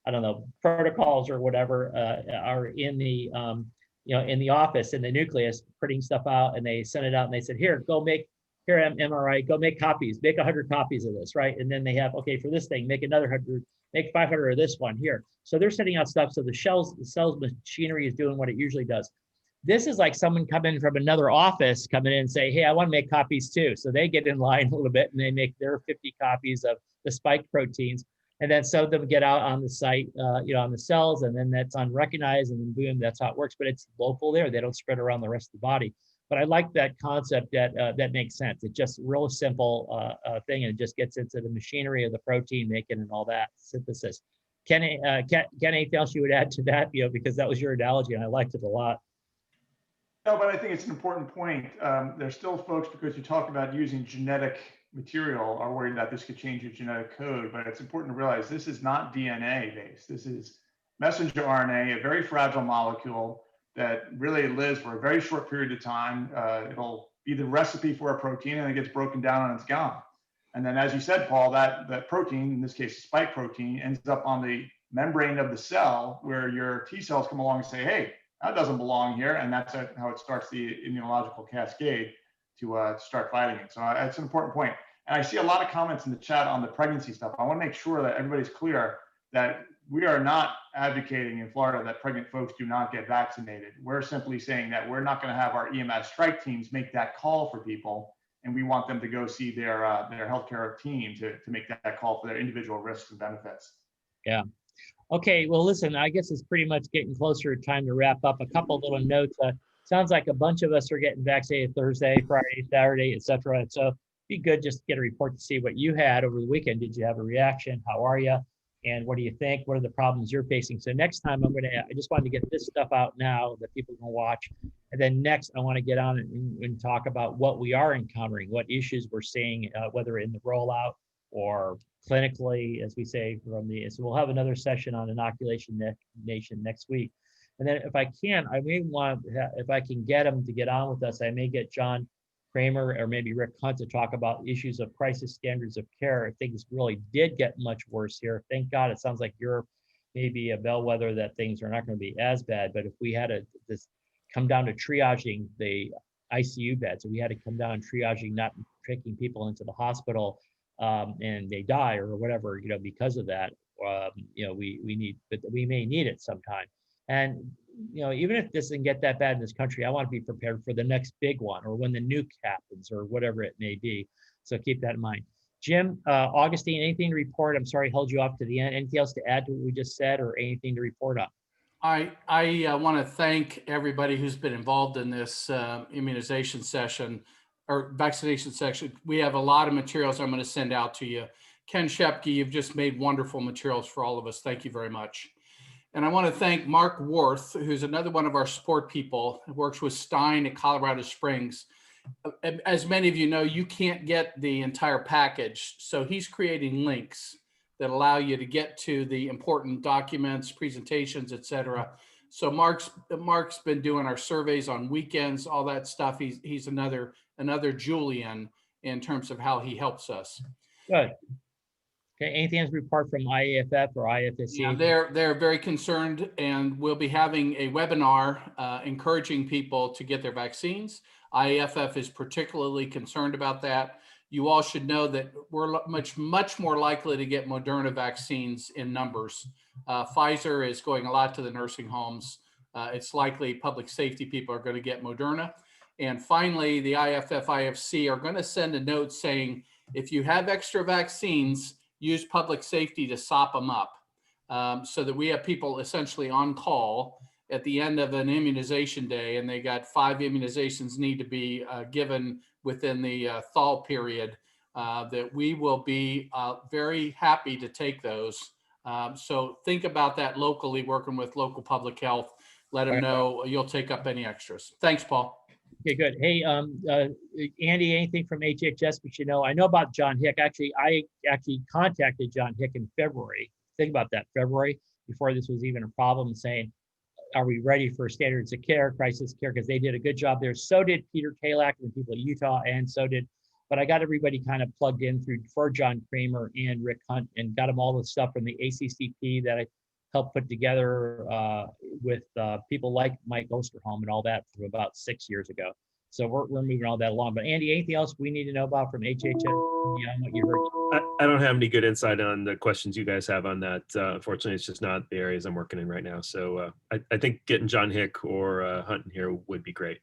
Speaker 1: I don't know, protocols or whatever are in the in the office, in the nucleus, printing stuff out, and they send it out and they said, here MRI, go make copies, make 100 copies of this, right? And then they have, okay, for this thing, make another 100, make 500 of this one here. So they're sending out stuff. So the cells machinery is doing what it usually does. This is like someone coming from another office, coming in and say, hey, I want to make copies too. So they get in line a little bit and they make their 50 copies of the spike proteins. And then some of them get out on the site, on the cells, and then that's unrecognized, and then boom, that's how it works. But it's local there; they don't spread around the rest of the body. But I like that concept. That makes sense. It's just a real simple thing, and it just gets into the machinery of the protein making and all that synthesis. Ken, anything else you would add to that? Because that was your analogy, and I liked it a lot.
Speaker 17: No, but I think it's an important point. There's still folks, because you talked about using genetic material, are worried that this could change your genetic code, but it's important to realize this is not DNA based. This is messenger RNA, a very fragile molecule that really lives for a very short period of time. It'll be the recipe for a protein, and it gets broken down and it's gone. And then, as you said, Paul, that protein, in this case, spike protein, ends up on the membrane of the cell, where your T cells come along and say, hey, that doesn't belong here. And that's how it starts the immunological cascade to start fighting it. So it's an important point. And I see a lot of comments in the chat on the pregnancy stuff. I want to make sure that everybody's clear that we are not advocating in Florida that pregnant folks do not get vaccinated. We're simply saying that we're not going to have our EMS strike teams make that call for people, and we want them to go see their healthcare team to make that call for their individual risks and benefits.
Speaker 1: Yeah. Okay, well, listen, I guess it's pretty much getting closer to time to wrap up. A couple little notes. Sounds like a bunch of us are getting vaccinated Thursday, Friday, Saturday, et cetera. So it'd be good just to get a report to see what you had over the weekend. Did you have a reaction? How are you? And what do you think? What are the problems you're facing? So next time I just wanted to get this stuff out now that people can watch. And then next, I want to get on and talk about what we are encountering, what issues we're seeing, whether in the rollout or clinically, as we say, so we'll have another session on inoculation nation next week. And then if I can, I may want, if I can get them to get on with us, I may get John Kramer or maybe Rick Hunt to talk about issues of crisis standards of care. Things really did get much worse here. Thank God, it sounds like you're maybe a bellwether that things are not going to be as bad. But if we had to come down to triaging the ICU beds, if we had to come down and triaging, not taking people into the hospital and they die or whatever, because of that, we may need it sometime. And even if this doesn't get that bad in this country, I want to be prepared for the next big one, or when the nuke happens, or whatever it may be. So keep that in mind. Jim, Augustine, anything to report? I'm sorry, I held you off to the end. Anything else to add to what we just said, or anything to report on?
Speaker 20: I want to thank everybody who's been involved in this immunization session or vaccination section. We have a lot of materials I'm going to send out to you. Ken Shepke, you've just made wonderful materials for all of us. Thank you very much. And I want to thank Mark Worth, who's another one of our support people, who works with Stein at Colorado Springs. As many of you know, you can't get the entire package. So he's creating links that allow you to get to the important documents, presentations, et cetera. So Mark's been doing our surveys on weekends, all that stuff. He's another Julian in terms of how he helps us.
Speaker 1: Good. Okay, anything else to report from IAFF or IFSC?
Speaker 20: Yeah, they're very concerned, and we'll be having a webinar encouraging people to get their vaccines. IAFF is particularly concerned about that. You all should know that we're much more likely to get Moderna vaccines in numbers. Pfizer is going a lot to the nursing homes. It's likely public safety people are going to get Moderna. And finally, the IAFF, IFC are going to send a note saying, if you have extra vaccines, use public safety to sop them up. so that we have people essentially on call at the end of an immunization day, and they got 5 immunizations need to be given within the thaw period, that we will be very happy to take those. So think about that locally, working with local public health. Let them know you'll take up any extras. Thanks, Paul.
Speaker 1: Okay, good. Hey, Andy, anything from HHS we should know? I know about John Hick. Actually, I contacted John Hick in February. Think about that, February, before this was even a problem, saying, are we ready for standards of care, crisis care? Because they did a good job there. So did Peter Kalak and the people at Utah, and so did, but I got everybody kind of plugged in for John Kramer and Rick Hunt, and got them all the stuff from the ACCP that I helped put together with people like Mike Osterholm and all that from about 6 years ago. So we're moving all that along. But Andy, anything else we need to know about from HHS beyond what you heard?
Speaker 21: I don't have any good insight on the questions you guys have on that. Unfortunately, it's just not the areas I'm working in right now. So I think getting John Hick or Hunt in here would be great.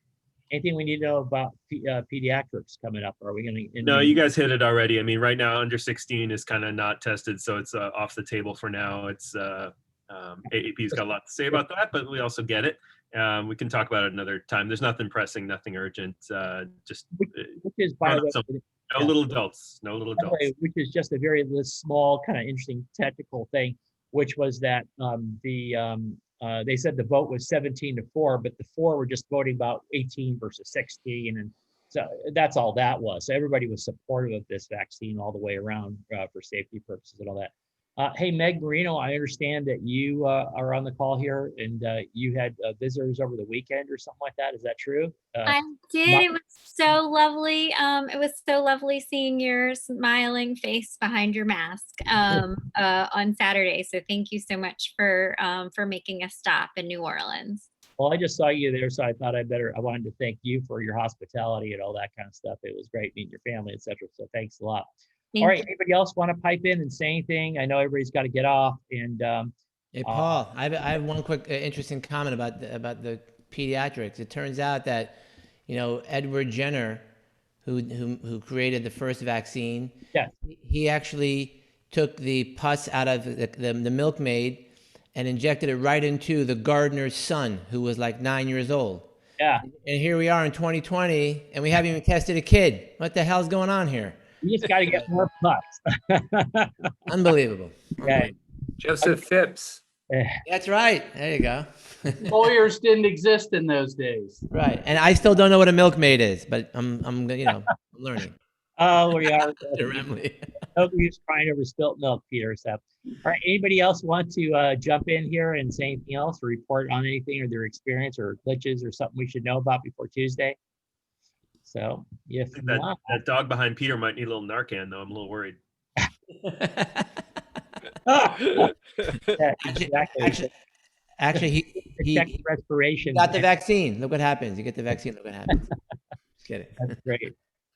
Speaker 1: Anything we need to know about pediatrics coming up? Are we going to?
Speaker 21: No, you guys hit it already. I mean, right now, under 16 is kind of not tested, so it's off the table for now. It's AAP's got a lot to say about that, but we also get it. We can talk about it another time. There's nothing pressing, nothing urgent. Just
Speaker 1: which is by the way,
Speaker 21: no little adults, no little adults.
Speaker 1: Which is just a very small, kind of interesting technical thing, which was that they said the vote was 17-4, but the 4 were just voting about 18 versus 16, and so that's all that was. So everybody was supportive of this vaccine all the way around for safety purposes and all that. Hey, Meg Marino, I understand that you are on the call here, and you had visitors over the weekend or something like that. Is that true?
Speaker 22: I did. It was so lovely. It was so lovely seeing your smiling face behind your mask on Saturday. So thank you so much for making a stop in New Orleans.
Speaker 1: Well, I just saw you there, so I thought I wanted to thank you for your hospitality and all that kind of stuff. It was great meeting your family, etc. So thanks a lot. All right, anybody else want to pipe in and say anything? I know everybody's got to get off. And
Speaker 11: hey, Paul, I have one quick interesting comment about the pediatrics. It turns out that, Edward Jenner, who created the first vaccine, he actually took the pus out of the milkmaid and injected it right into the gardener's son, who was like 9 years old.
Speaker 1: Yeah.
Speaker 11: And here we are in 2020, and we haven't even tested a kid. What the hell's going on here?
Speaker 1: You just got to get more pus.
Speaker 11: Unbelievable.
Speaker 1: Okay.
Speaker 19: Joseph Phipps.
Speaker 11: That's right. There you go.
Speaker 20: Lawyers didn't exist in those days.
Speaker 11: Right. And I still don't know what a milkmaid is, but I'm learning.
Speaker 1: Oh, we are. Nobody's crying over spilt milk, Peter. So, all right. Anybody else want to jump in here and say anything else, or report on anything or their experience or glitches or something we should know about before Tuesday? So if
Speaker 21: that dog behind Peter might need a little Narcan, though. I'm a little worried.
Speaker 1: Yeah, exactly.
Speaker 11: Actually, he
Speaker 1: respiration.
Speaker 11: Got the vaccine. Look what happens. You get the vaccine. Look what happens. Just kidding.
Speaker 1: That's great.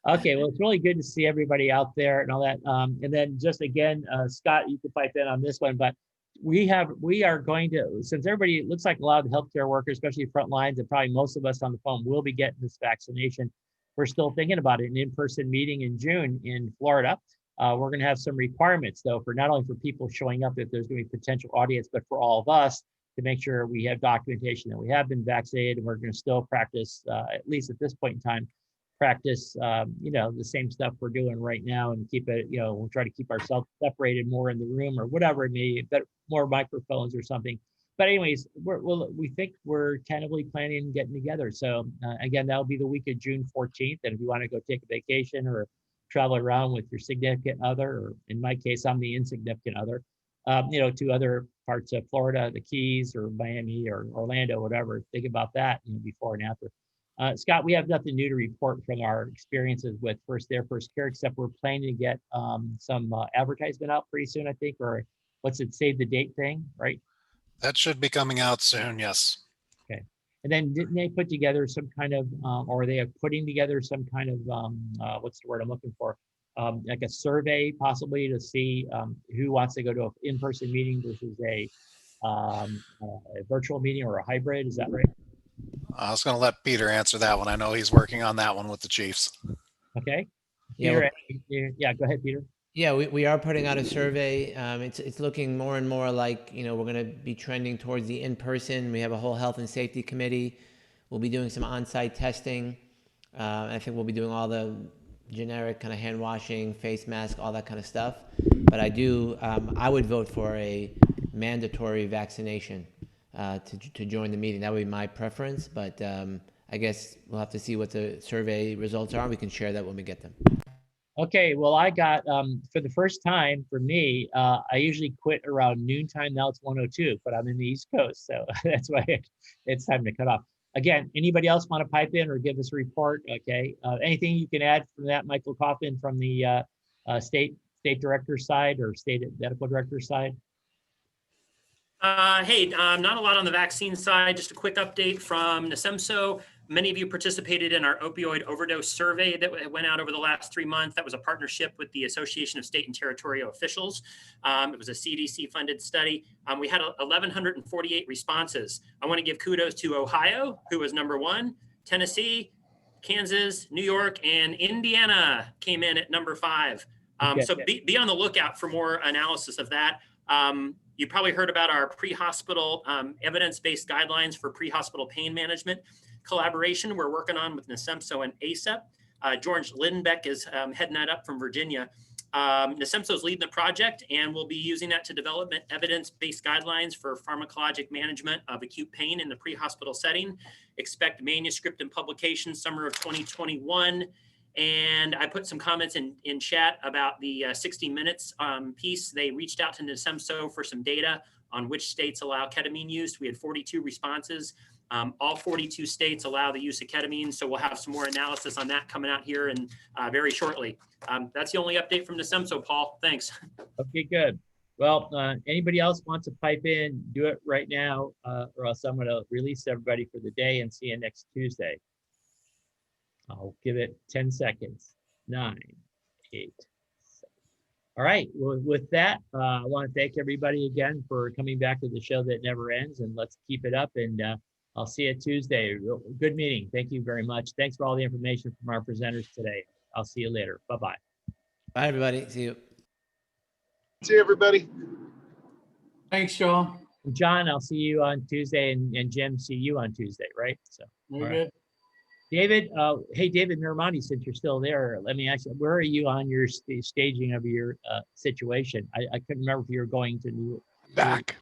Speaker 1: Okay, well, it's really good to see everybody out there and all that. And then just again, Scott, you can pipe in on this one, but we are going to, since everybody, it looks like a lot of the healthcare workers, especially front lines, and probably most of us on the phone will be getting this vaccination. We're still thinking about it, an in-person meeting in June in Florida. We're going to have some requirements, though, for not only for people showing up if there's going to be potential audience, but for all of us to make sure we have documentation that we have been vaccinated. And we're going to still practice, at least at this point in time, practice, the same stuff we're doing right now, and keep it, we'll try to keep ourselves separated more in the room or whatever it may be, but more microphones or something. But anyways, we think we're tentatively planning on getting together. So again, that'll be the week of June 14th. And if you want to go take a vacation or travel around with your significant other, or in my case, I'm the insignificant other, to other parts of Florida, the Keys or Miami or Orlando, whatever, think about that before and after. Scott, we have nothing new to report from our experiences with First There, First Care, except we're planning to get some advertisement out pretty soon, I think, or what's it, save the date thing, right?
Speaker 23: That should be coming out soon, yes.
Speaker 1: Okay. And then didn't they put together some kind of, or they are putting together some kind of, what's the word I'm looking for? Like a survey possibly to see who wants to go to an in-person meeting versus a virtual meeting or a hybrid, is that right?
Speaker 23: I was going to let Peter answer that one. I know he's working on that one with the Chiefs.
Speaker 1: Okay.
Speaker 11: Yeah,
Speaker 1: Peter, yeah, go ahead, Peter.
Speaker 11: Yeah, we are putting out a survey. It's looking more and more like, we're going to be trending towards the in-person. We have a whole health and safety committee. We'll be doing some on-site testing. I think we'll be doing all the generic kind of hand washing, face mask, all that kind of stuff. But I would vote for a mandatory vaccination to join the meeting. That would be my preference, but I guess we'll have to see what the survey results are. We can share that when we get them.
Speaker 1: Okay, well, I got, for the first time for me, I usually quit around noontime. Now it's 1:02, but I'm in the East Coast, so that's why it's time to cut off. Again, anybody else want to pipe in or give us a report? Okay, anything you can add from that, Michael Coffin, from the state director side or state medical director side?
Speaker 4: Hey, not a lot on the vaccine side, just a quick update from NASEMSO. Many of you participated in our opioid overdose survey that went out over the last 3 months. That was a partnership with the Association of State and Territorial Officials. It was a CDC funded study. We had 1,148 responses. I want to give kudos to Ohio, who was #1, Tennessee, Kansas, New York, and Indiana came in at #5. So be on the lookout for more analysis of that. You probably heard about our pre-hospital evidence-based guidelines for pre-hospital pain management collaboration we're working on with NASEMSO and ASEP. George Lindenbeck is heading that up from Virginia. NASEMSO is leading the project, and we'll be using that to develop evidence-based guidelines for pharmacologic management of acute pain in the pre-hospital setting. Expect manuscript and publication summer of 2021. And I put some comments in chat about the 60 Minutes piece. They reached out to NASEMSO for some data on which states allow ketamine use. We had 42 responses. All 42 states allow the use of ketamine. So we'll have some more analysis on that coming out here and very shortly. That's the only update from NASEMSO, Paul. Thanks.
Speaker 1: Okay, good. Well, anybody else wants to pipe in, do it right now, or else I'm going to release everybody for the day and see you next Tuesday. I'll give it 10 seconds. 9, 8, 7. All right. Well, with that, I want to thank everybody again for coming back to the show that never ends, and let's keep it up. And I'll see you Tuesday. Good meeting. Thank you very much. Thanks for all the information from our presenters today. I'll see you later. Bye-bye.
Speaker 11: Bye, everybody. See you.
Speaker 2: See everybody.
Speaker 20: Thanks, Sean.
Speaker 1: John, I'll see you on Tuesday, and Jim, see you on Tuesday, right? So,
Speaker 20: We're good.
Speaker 1: David, hey, David Miramani, since you're still there, let me ask you, where are you on your staging of your situation? I couldn't remember if you were going to New
Speaker 18: Back.